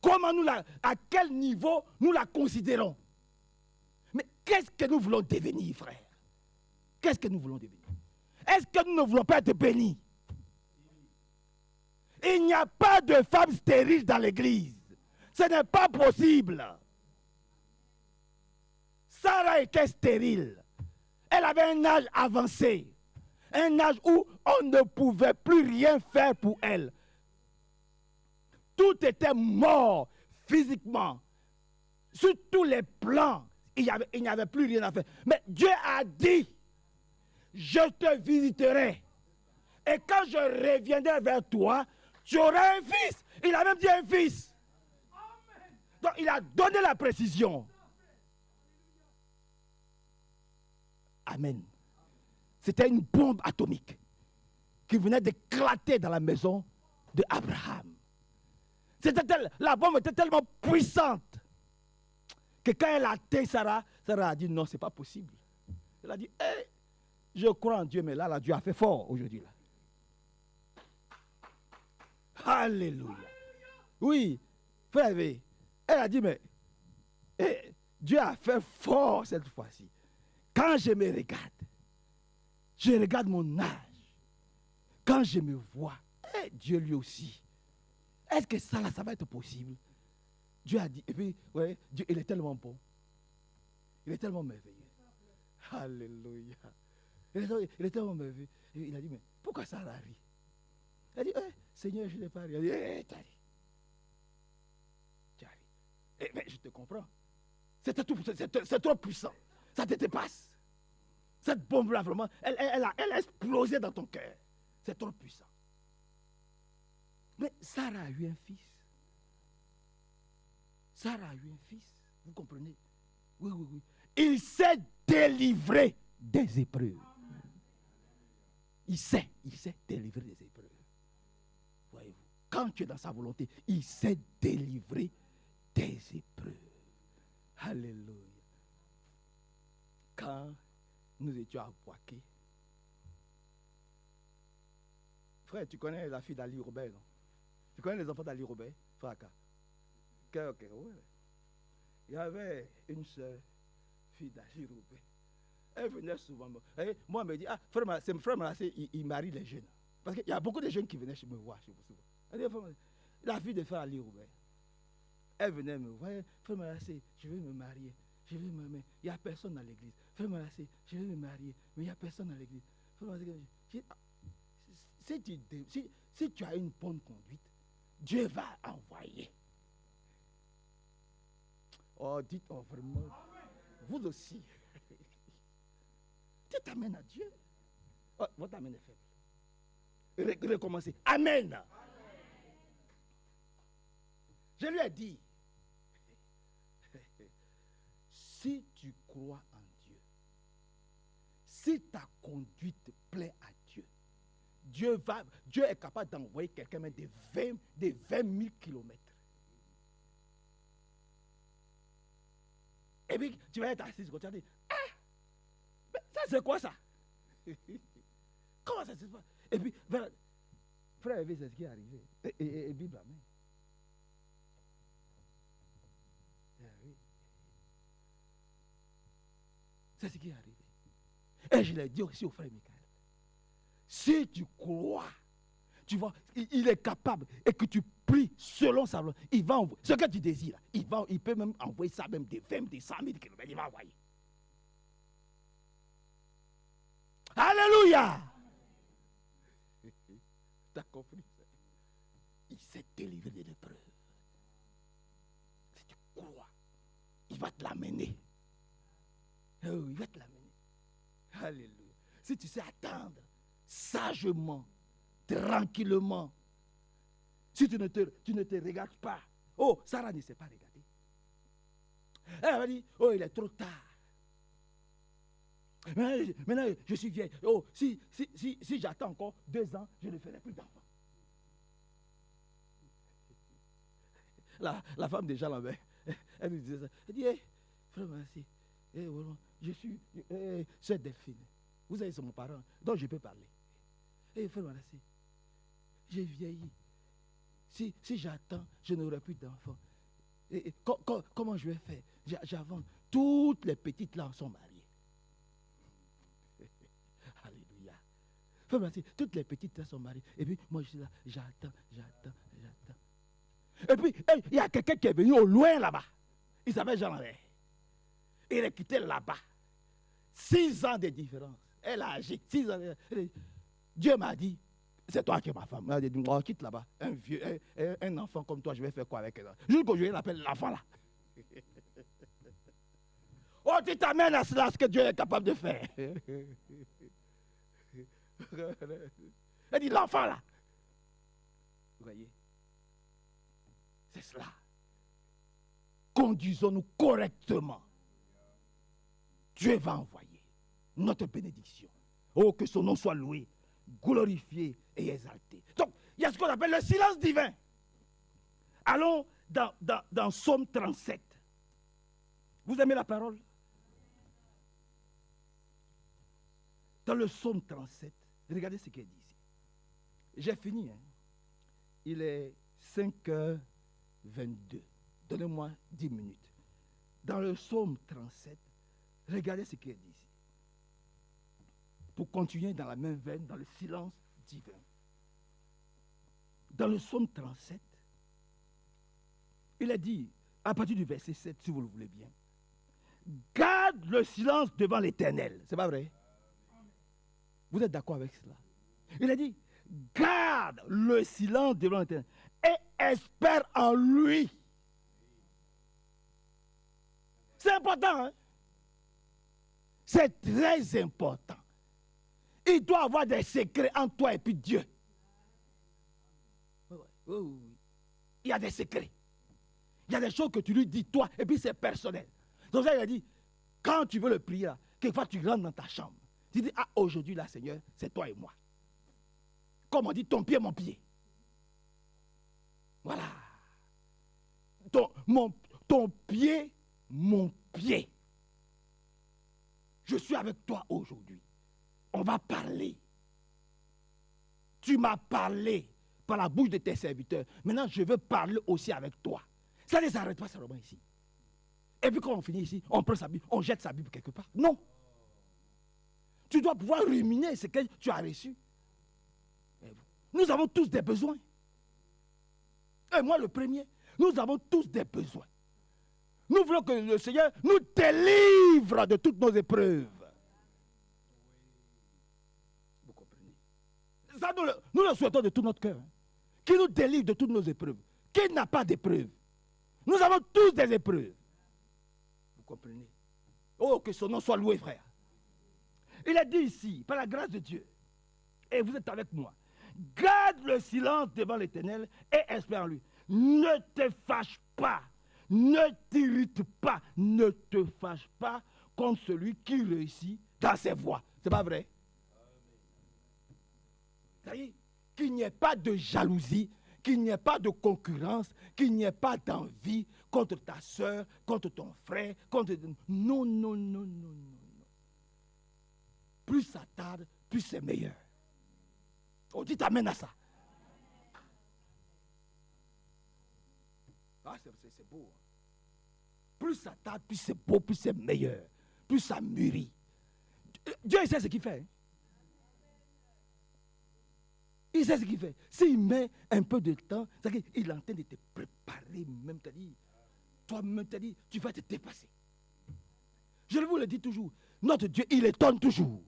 Comment à quel niveau nous la considérons? Mais qu'est-ce que nous voulons devenir, frère? Qu'est-ce que nous voulons devenir? Est-ce que nous ne voulons pas être bénis? Il n'y a pas de femme stérile dans l'église. Ce n'est pas possible. Sarah était stérile. Elle avait un âge avancé. Un âge où on ne pouvait plus rien faire pour elle. Tout était mort physiquement. Sur tous les plans, il n'y avait plus rien à faire. Mais Dieu a dit, je te visiterai. Et quand je reviendrai vers toi, tu auras un fils. Il a même dit un fils. Donc il a donné la précision. Amen. C'était une bombe atomique qui venait d'éclater dans la maison d'Abraham. La bombe était tellement puissante que quand elle a atteint Sarah, Sarah a dit non, ce n'est pas possible. Elle a dit, hey, je crois en Dieu, mais là, Dieu a fait fort aujourd'hui. Là. Alléluia. Oui, frère, elle a dit, mais Dieu a fait fort cette fois-ci. Quand je me regarde mon âge, quand je me vois, Dieu lui aussi. Est-ce que ça va être possible? Dieu a dit, et puis, ouais, Dieu, il est tellement bon. Il est tellement merveilleux. Alléluia. Il est tellement merveilleux. Il a dit, mais pourquoi ça arrive? Il a dit, Seigneur, je n'ai pas ri. Il a dit, tu as ri. Tu as ri. Mais je te comprends. C'est trop puissant. Ça te dépasse. Cette bombe-là, vraiment, elle a explosé dans ton cœur. C'est trop puissant. Mais Sarah a eu un fils. Sarah a eu un fils. Vous comprenez? Oui. Il s'est délivré des épreuves. Il s'est délivré des épreuves. Voyez-vous, quand tu es dans sa volonté, il s'est délivré des épreuves. Alléluia. Quand nous étions à Boaké, frère, tu connais la fille d'Ali Robert, non? Tu connais les enfants d'Ali Robert, frère? Ok, ouais. Il y avait une seule fille d'Ali Robert. Elle venait souvent. Moi, elle me dit, frère Manassé, il marie les jeunes. Parce qu'il y a beaucoup de jeunes qui venaient me voir chez vous souvent. Elle dit, la fille de frère Ali Robert. Elle venait me voir, frère Manassé, je vais me marier. Il n'y a personne dans l'église. Frère Manassé, je vais me marier, mais il n'y a personne dans l'église. Si tu as une bonne conduite, Dieu va envoyer. Oh, dites vraiment, vous aussi. Tu t'amènes à Dieu. Oh, votre amène est faible. Recommencez. Amen. Amen. Je lui ai dit, si tu crois en Dieu, si ta conduite plaît à Dieu, Dieu est capable d'envoyer quelqu'un de 20 000 kilomètres. Et puis, tu vas être assis, tu vas dire, ah, mais ça c'est quoi ça? Comment ça se passe? Et puis, frère, c'est ce qui est arrivé. Et Bible, amen. Oui. C'est ce qui est arrivé. Et je l'ai dit aussi au frère Michael. Si tu crois, tu vois, il est capable et que tu pries selon sa volonté, il va envoyer ce que tu désires. Il peut même envoyer ça, même des 20, des 100 000 km. Il va envoyer. Alléluia! Tu as compris? Il s'est délivré de l'épreuve. Si tu crois, il va te l'amener. Oh, il va te l'amener. Alléluia. Si tu sais attendre sagement, tranquillement, si tu ne te regardes pas. Oh, Sarah ne s'est pas regardée. Elle va dire, oh, il est trop tard. Maintenant, je suis vieille. Oh, si j'attends encore 2 ans, je ne ferai plus d'enfant. La femme déjà l'avait. Elle me disait ça. Elle dit, hey, frère, merci. Hey, je suis sœur Delphine. Vous savez, c'est mon parent, donc je peux parler. Hey, frère, merci. J'ai vieilli. Si j'attends, je n'aurai plus d'enfants. Comment je vais faire? J'avance. Toutes les petites là sont mariées. Alléluia. Frère, merci. Toutes les petites là sont mariées. Et puis, moi, je suis là, j'attends. Et puis, il y a quelqu'un qui est venu au loin là-bas. Il s'appelle Jean-Lambert. Il est quitté là-bas. 6 ans de différence. Elle a agi. 6 ans. Dieu m'a dit, c'est toi qui es ma femme. Elle a dit, oh, quitte là-bas. Un vieux, un enfant comme toi, je vais faire quoi avec elle? Jusqu'aujourd'hui, il appelle l'enfant là. Oh, tu t'amènes à cela, ce que Dieu est capable de faire. Elle dit, l'enfant là. Vous voyez? C'est cela. Conduisons-nous correctement. Dieu va envoyer notre bénédiction. Oh, que son nom soit loué, glorifié et exalté. Donc, il y a ce qu'on appelle le silence divin. Allons dans Psaume 37. Vous aimez la parole? Dans le Psaume 37, regardez ce qu'il dit ici. J'ai fini. Hein? Il est 5h22. Donnez-moi 10 minutes. Dans le Psaume 37, regardez ce qu'il dit ici. Pour continuer dans la même veine, dans le silence divin. Dans le Psaume 37, il a dit, à partir du verset 7, si vous le voulez bien, garde le silence devant l'Éternel. C'est pas vrai? Vous êtes d'accord avec cela? Il a dit, garde le silence devant l'Éternel et espère en lui. C'est important, hein? C'est très important. Il doit avoir des secrets entre toi et puis Dieu. Oui. Il y a des secrets. Il y a des choses que tu lui dis toi et puis c'est personnel. Donc ça, il a dit, quand tu veux le prier, quelquefois tu rentres dans ta chambre. Tu dis, ah, aujourd'hui là, Seigneur, c'est toi et moi. Comme on dit, ton pied, mon pied. Voilà. Ton pied, mon pied. Je suis avec toi aujourd'hui. On va parler. Tu m'as parlé par la bouche de tes serviteurs. Maintenant, je veux parler aussi avec toi. Ça ne s'arrête pas seulement ici. Et puis quand on finit ici, on prend sa Bible, on jette sa Bible quelque part. Non. Tu dois pouvoir ruminer ce que tu as reçu. Nous avons tous des besoins. Et moi le premier, nous avons tous des besoins. Nous voulons que le Seigneur nous délivre de toutes nos épreuves. Vous comprenez? Ça, nous le souhaitons de tout notre cœur. Qui nous délivre de toutes nos épreuves. Qui n'a pas d'épreuves? Nous avons tous des épreuves. Vous comprenez? Oh, que son nom soit loué, frère. Il a dit ici, par la grâce de Dieu, et vous êtes avec moi, garde le silence devant l'Éternel et espère en lui. Ne te fâche pas, ne t'irrite pas, ne te fâche pas contre celui qui réussit dans ses voies. C'est pas vrai? Ça y est, qu'il n'y ait pas de jalousie, qu'il n'y ait pas de concurrence, qu'il n'y ait pas d'envie contre ta soeur, contre ton frère, contre... Non, non, non, non, non, non. Plus ça tarde, plus c'est meilleur. On dit amen à ça. Ah, c'est beau. Hein. Plus ça tarde, plus c'est beau, plus c'est meilleur. Plus ça mûrit. Dieu, il sait ce qu'il fait. Hein. Il sait ce qu'il fait. S'il met un peu de temps, c'est-à-dire qu'il est en train de te préparer même. Toi-même, tu vas te dépasser. Je vous le dis toujours. Notre Dieu, il étonne toujours.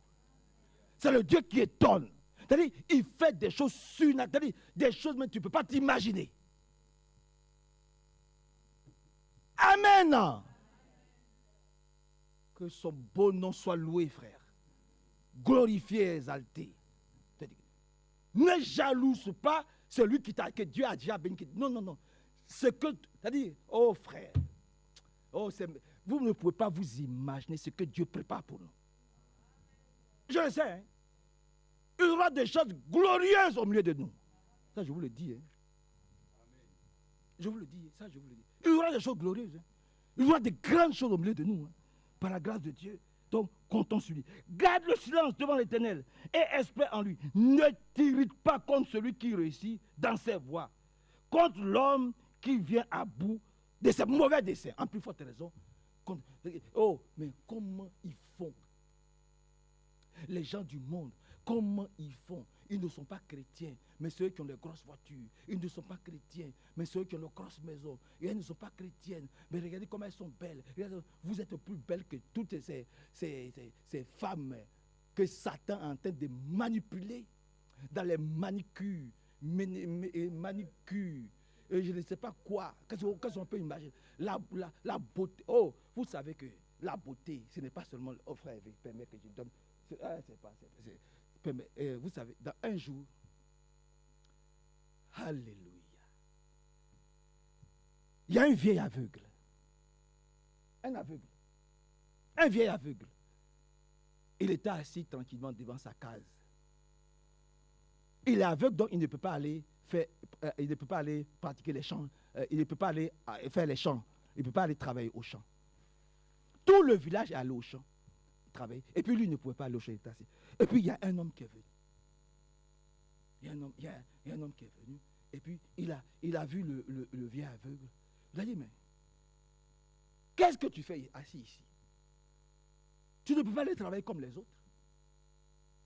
C'est le Dieu qui étonne. C'est-à-dire, il fait des choses surnaturelles, des choses même tu ne peux pas t'imaginer. Amen. Que son beau nom soit loué, frère. Glorifié et exalté. Ne jalouse pas celui que Dieu a déjà béni. Non, non, non. C'est-à-dire, oh frère, vous ne pouvez pas vous imaginer ce que Dieu prépare pour nous. Je le sais. Hein? Il y aura des choses glorieuses au milieu de nous. Ça, je vous le dis. Hein? Je vous le dis, ça, je vous le dis. Il y aura des choses glorieuses. Hein? Il y aura des grandes choses au milieu de nous. Hein? Par la grâce de Dieu. Donc, comptons sur lui. Garde le silence devant l'Éternel et espère en lui. Ne t'irrite pas contre celui qui réussit dans ses voies. Contre l'homme qui vient à bout de ses mauvais desseins. En plus forte raison. Oh, mais comment ils font? Les gens du monde, comment ils font? Ils ne sont pas chrétiens, mais ceux qui ont les grosses voitures. Ils ne sont pas chrétiens, mais ceux qui ont les grosses maisons. Et elles ne sont pas chrétiennes, mais regardez comment elles sont belles. Regardez, vous êtes plus belles que toutes ces femmes que Satan est en train de manipuler dans les manicures, manicures. Et je ne sais pas quoi. Qu'est-ce qu'on peut imaginer? La beauté. Oh, vous savez que la beauté, ce n'est pas seulement... Oh frère, permets que je donne... vous savez, dans un jour, alléluia, il y a un vieil aveugle. Un vieil aveugle. Il était assis tranquillement devant sa case. Il est aveugle, donc il ne peut pas aller il ne peut pas aller pratiquer les champs. Il ne peut pas aller faire les champs. Il ne peut pas aller travailler au champ. Tout le village est allé au champ. Travailler. Et puis lui ne pouvait pas aller au champ. Et puis il y a un homme qui est venu. Il y a un homme qui est venu. Et puis il a vu le vieil aveugle. Il a dit, mais qu'est-ce que tu fais assis ici? Tu ne peux pas aller travailler comme les autres.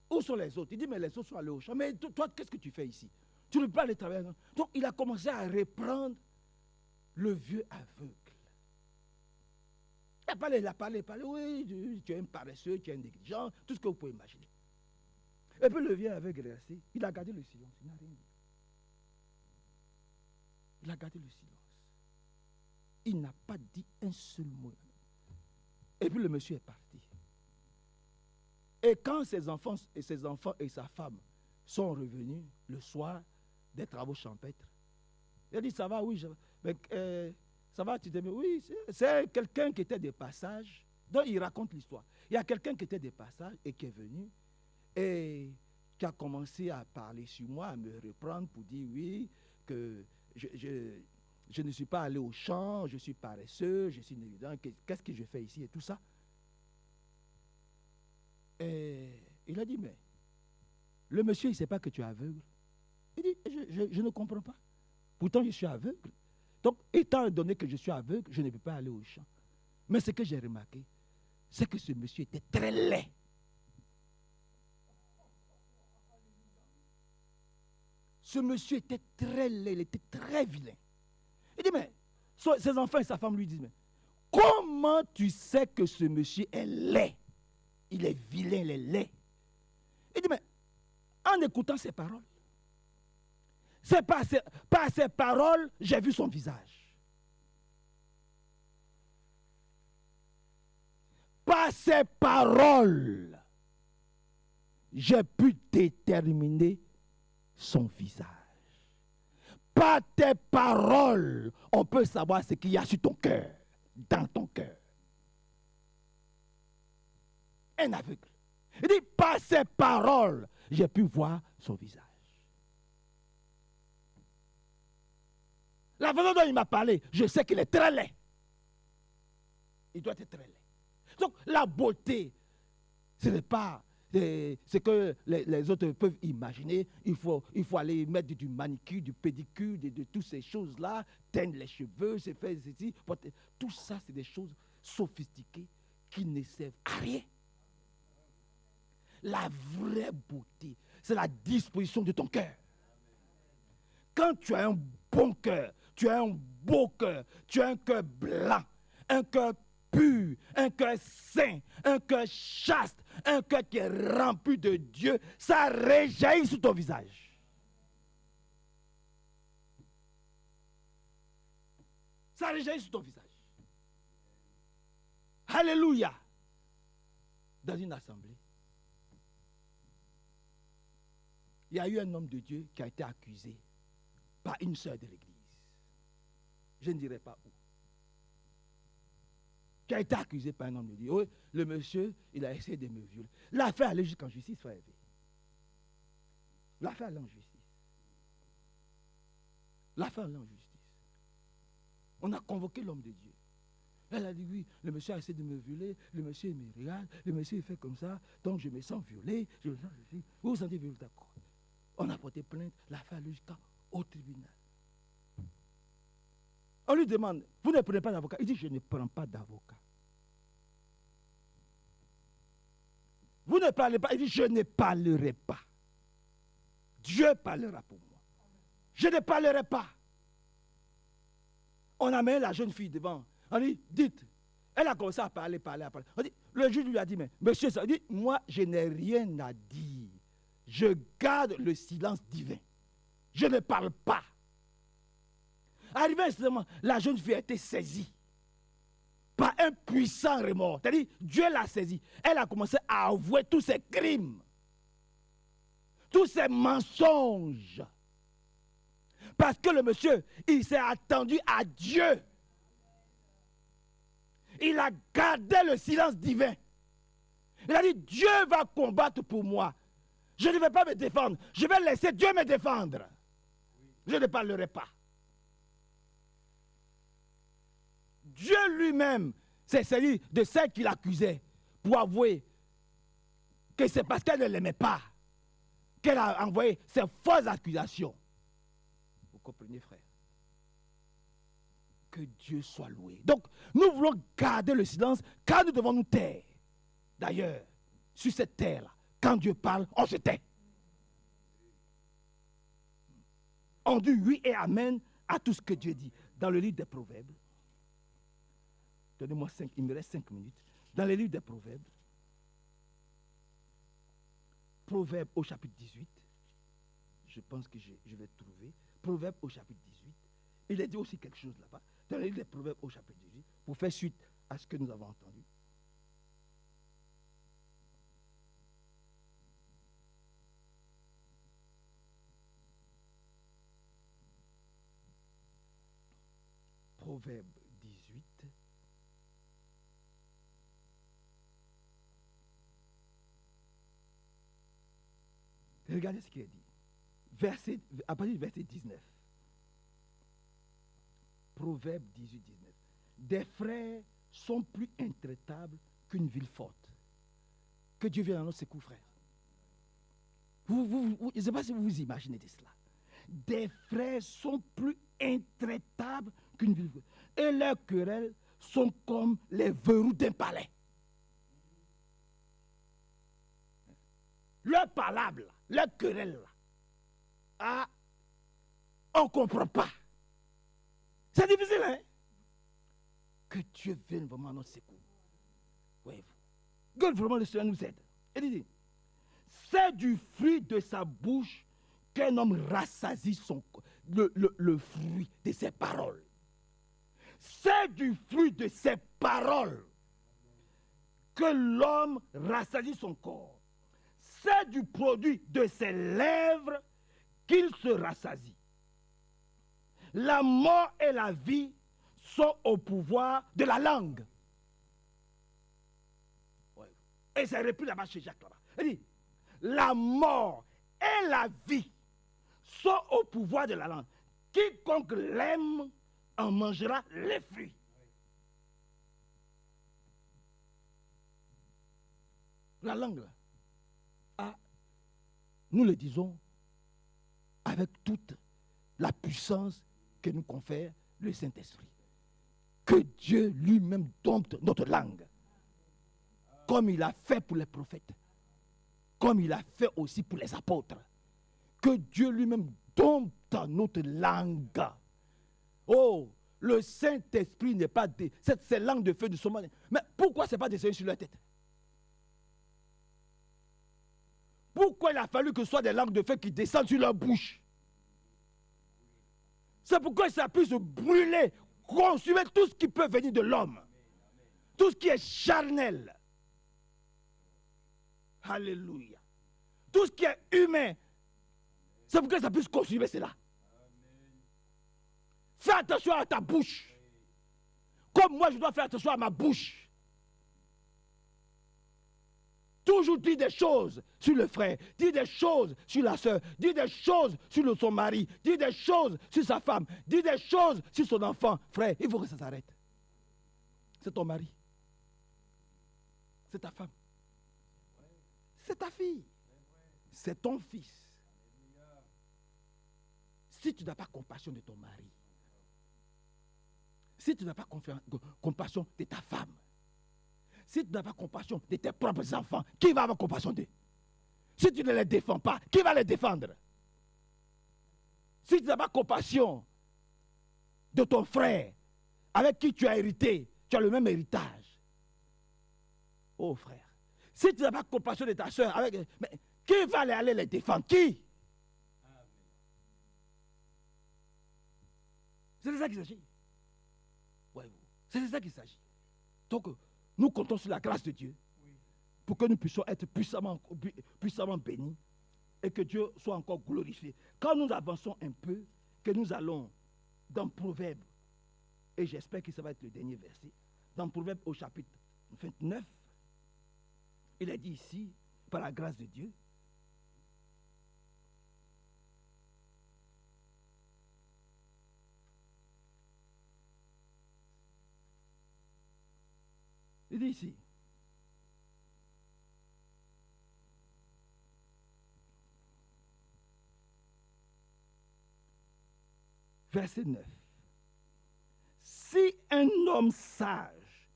Où sont les autres? Il dit, mais les autres sont allés au champ. Mais toi, qu'est-ce que tu fais ici? Tu ne peux pas aller travailler. Donc il a commencé à reprendre le vieux aveugle. Il a parlé, oui, tu es un paresseux, tu es un négligent, tout ce que vous pouvez imaginer. Et puis le vieux aveugle est resté, il a gardé le silence, il n'a rien dit. Il a gardé le silence. Il n'a pas dit un seul mot. Et puis le monsieur est parti. Et quand ses enfants et sa femme sont revenus le soir des travaux champêtres, il a dit, ça va, oui, ça va, tu t'aimes? Oui, c'est quelqu'un qui était de passage. Donc il raconte l'histoire. Il y a quelqu'un qui était de passage et qui est venu et qui a commencé à parler sur moi, à me reprendre pour dire oui, que je ne suis pas allé au champ, je suis paresseux, je suis négligent, qu'est-ce que je fais ici et tout ça. Et il a dit, mais le monsieur, il ne sait pas que tu es aveugle. Il dit, je ne comprends pas. Pourtant, je suis aveugle. Donc, étant donné que je suis aveugle, je ne peux pas aller au champ. Mais ce que j'ai remarqué, c'est que ce monsieur était très laid. Ce monsieur était très laid, il était très vilain. Il dit, mais ses enfants et sa femme lui disent, mais comment tu sais que ce monsieur est laid? Il est vilain, il est laid. Il dit, mais en écoutant ses paroles, c'est par ses paroles, j'ai vu son visage. Par ses paroles, j'ai pu déterminer son visage. Par tes paroles, on peut savoir ce qu'il y a sur ton cœur, dans ton cœur. Un aveugle. Il dit, par ses paroles, j'ai pu voir son visage. la façon dont il m'a parlé, je sais qu'il est très laid. Il doit être très laid. Donc, la beauté, ce n'est pas ce que les autres peuvent imaginer. Il faut aller mettre du manicure, du pédicure, de toutes ces choses-là, teindre les cheveux, se faire ceci. Tout ça, c'est des choses sophistiquées qui ne servent à rien. La vraie beauté, c'est la disposition de ton cœur. Quand tu as un bon cœur, tu as un beau cœur, tu as un cœur blanc, un cœur pur, un cœur saint, un cœur chaste, un cœur qui est rempli de Dieu, ça réjaillit sur ton visage. Ça réjaillit sur ton visage. Alléluia. Dans une assemblée, il y a eu un homme de Dieu qui a été accusé par une sœur de l'église. Je ne dirai pas où. Qui a été accusé par un homme de Dieu. Oui, le monsieur, il a essayé de me violer. L'affaire allait jusqu'en justice, frère. L'affaire allait en justice. L'affaire allait en justice. On a convoqué l'homme de Dieu. Elle a dit oui, le monsieur a essayé de me violer, le monsieur me regarde, le monsieur fait comme ça, donc je me sens violé, je me sens violé. Vous vous sentez violé, d'accord. On a porté plainte, l'affaire allait jusqu'au tribunal. On lui demande, vous ne prenez pas d'avocat? Il dit, je ne prends pas d'avocat. Vous ne parlez pas? Il dit, je ne parlerai pas. Dieu parlera pour moi. Je ne parlerai pas. On a mis la jeune fille devant. On dit, dites. Elle a commencé à parler. On dit, le juge lui a dit, mais monsieur, ça dit, moi, je n'ai rien à dire. Je garde le silence divin. Je ne parle pas. Arrivé instantanément, la jeune fille a été saisie par un puissant remords. C'est-à-dire, Dieu l'a saisie. Elle a commencé à avouer tous ses crimes, tous ses mensonges. Parce que le monsieur, il s'est attendu à Dieu. Il a gardé le silence divin. Il a dit, Dieu va combattre pour moi. Je ne vais pas me défendre. Je vais laisser Dieu me défendre. Je ne parlerai pas. Dieu lui-même s'est servi de celle qu'il accusait pour avouer que c'est parce qu'elle ne l'aimait pas qu'elle a envoyé ces fausses accusations. Vous comprenez, frère? Que Dieu soit loué. Donc, nous voulons garder le silence car nous devons nous taire. D'ailleurs, sur cette terre-là, quand Dieu parle, on se tait. On dit oui et amen à tout ce que Dieu dit. Dans le livre des Proverbes, donnez-moi 5, il me reste 5 minutes. Dans le livre des Proverbes, Proverbes au chapitre 18, je pense que je vais trouver. Proverbes au chapitre 18, il a dit aussi quelque chose là-bas. Dans le livre des Proverbes au chapitre 18, pour faire suite à ce que nous avons entendu. Proverbe 18. Regardez ce qu'il a dit. À partir du verset 19. Proverbe 18, 19. Des frères sont plus intraitables qu'une ville forte. Que Dieu vienne à notre secours, frère. Je ne sais pas si vous vous imaginez de cela. Des frères sont plus intraitables qu'une ville forte. Et leurs querelles sont comme les verrous d'un palais. Leurs palabres, leurs querelles, on ne comprend pas. C'est difficile, hein? Que Dieu vienne vraiment à notre secours. Voyez-vous. Que vraiment le Seigneur nous aide. Il dit, c'est du fruit de sa bouche qu'un homme rassasie le fruit de ses paroles. C'est du fruit de ses paroles que l'homme rassasie son corps. C'est du produit de ses lèvres qu'il se rassasie. La mort et la vie sont au pouvoir de la langue. Et c'est repris là-bas chez Jacques là-bas. Il dit, la mort et la vie sont au pouvoir de la langue. Quiconque l'aime en mangera les fruits. La langue, là, nous le disons avec toute la puissance que nous confère le Saint-Esprit. Que Dieu lui-même dompte notre langue. Comme il a fait pour les prophètes. Comme il a fait aussi pour les apôtres. Que Dieu lui-même dompte notre langue. Oh, le Saint-Esprit n'est pas ces langues de feu de Somalie. Mais pourquoi ce n'est pas descendu sur leur tête? Pourquoi il a fallu que ce soit des langues de feu qui descendent sur leur bouche? C'est pourquoi ça puisse brûler, consumer tout ce qui peut venir de l'homme. Tout ce qui est charnel. Alléluia. Tout ce qui est humain. C'est pourquoi ça puisse consumer cela. Fais attention à ta bouche. Comme moi, je dois faire attention à ma bouche. Toujours dire des choses sur le frère, dire des choses sur la soeur, dire des choses sur son mari, dire des choses sur sa femme, dire des choses sur son enfant. Frère, il faut que ça s'arrête. C'est ton mari. C'est ta femme. C'est ta fille. C'est ton fils. Si tu n'as pas compassion de ton mari, si tu n'as pas compassion de ta femme, si tu n'as pas compassion de tes propres enfants, qui va avoir compassion d'eux? Si tu ne les défends pas, qui va les défendre? Si tu n'as pas compassion de ton frère, avec qui tu as hérité, tu as le même héritage. Oh frère, si tu n'as pas compassion de ta soeur, mais qui va aller les défendre? Qui? C'est de ça qu'il s'agit. Ouais, c'est de ça qu'il s'agit. Donc, nous comptons sur la grâce de Dieu pour que nous puissions être puissamment bénis et que Dieu soit encore glorifié. Quand nous avançons un peu, que nous allons dans Proverbe, et j'espère que ça va être le dernier verset, dans Proverbe au chapitre 29, il est dit ici, par la grâce de Dieu, il dit ici, verset 9, si un homme sage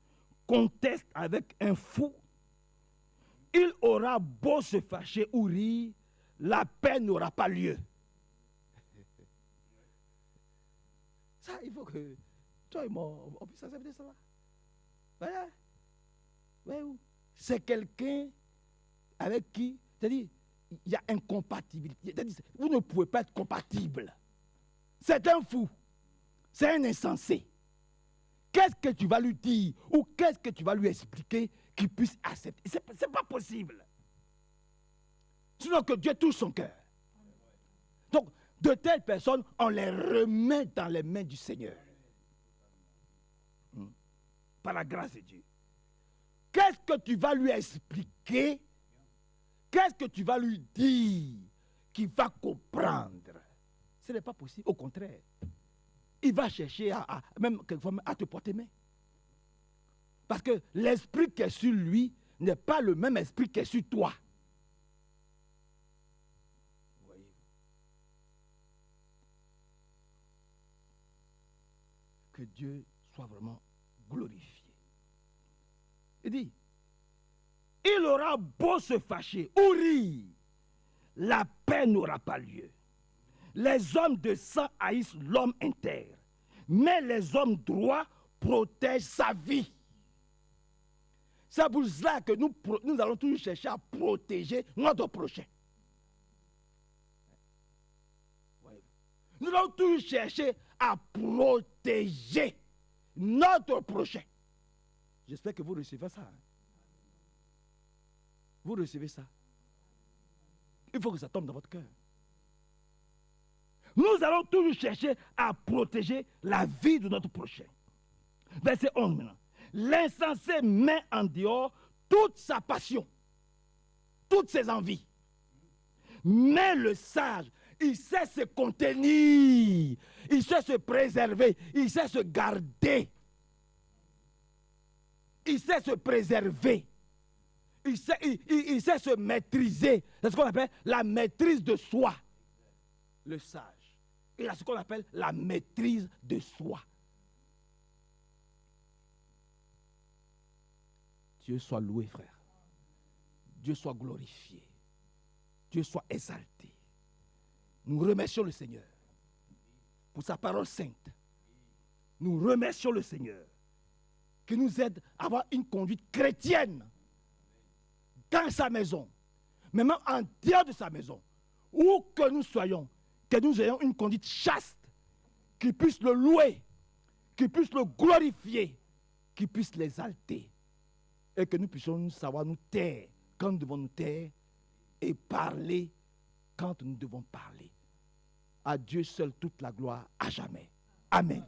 conteste avec un fou, il aura beau se fâcher ou rire, la paix n'aura pas lieu. Ça, il faut que toi et moi, on puisse accepter cela. Voilà. C'est quelqu'un avec qui, c'est-à-dire, il y a incompatibilité. C'est-à-dire, vous ne pouvez pas être compatible. C'est un fou. C'est un insensé. Qu'est-ce que tu vas lui dire ou qu'est-ce que tu vas lui expliquer qu'il puisse accepter? Ce n'est pas possible. Sinon que Dieu touche son cœur. Donc, de telles personnes, on les remet dans les mains du Seigneur. Par la grâce de Dieu. Qu'est-ce que tu vas lui expliquer? Qu'est-ce que tu vas lui dire qu'il va comprendre? Ce n'est pas possible. Au contraire, il va chercher même quelquefois à te porter main. Parce que l'esprit qui est sur lui n'est pas le même esprit qui est sur toi. Voyez-vous? Que Dieu soit vraiment glorifié. Il dit, il aura beau se fâcher ou rire, la paix n'aura pas lieu. Les hommes de sang haïssent l'homme intègre, mais les hommes droits protègent sa vie. C'est pour cela que nous allons toujours chercher à protéger notre prochain. Nous allons toujours chercher à protéger notre prochain. J'espère que vous recevez ça. Vous recevez ça. Il faut que ça tombe dans votre cœur. Nous allons toujours chercher à protéger la vie de notre prochain. Verset 11 maintenant. L'insensé met en dehors toute sa passion, toutes ses envies. Mais le sage Il sait se contenir. Il sait se préserver. Il sait se garder. Il sait se préserver. Il sait se maîtriser. C'est ce qu'on appelle la maîtrise de soi. Le sage. Il a ce qu'on appelle la maîtrise de soi. Dieu soit loué, frère. Dieu soit glorifié. Dieu soit exalté. Nous remercions le Seigneur pour sa parole sainte. Nous remercions le Seigneur qui nous aide à avoir une conduite chrétienne dans sa maison, mais même en dehors de sa maison, où que nous soyons, que nous ayons une conduite chaste, qui puisse le louer, qui puisse le glorifier, qui puisse l'exalter, et que nous puissions savoir nous taire quand nous devons nous taire et parler quand nous devons parler. À Dieu seul toute la gloire à jamais. Amen.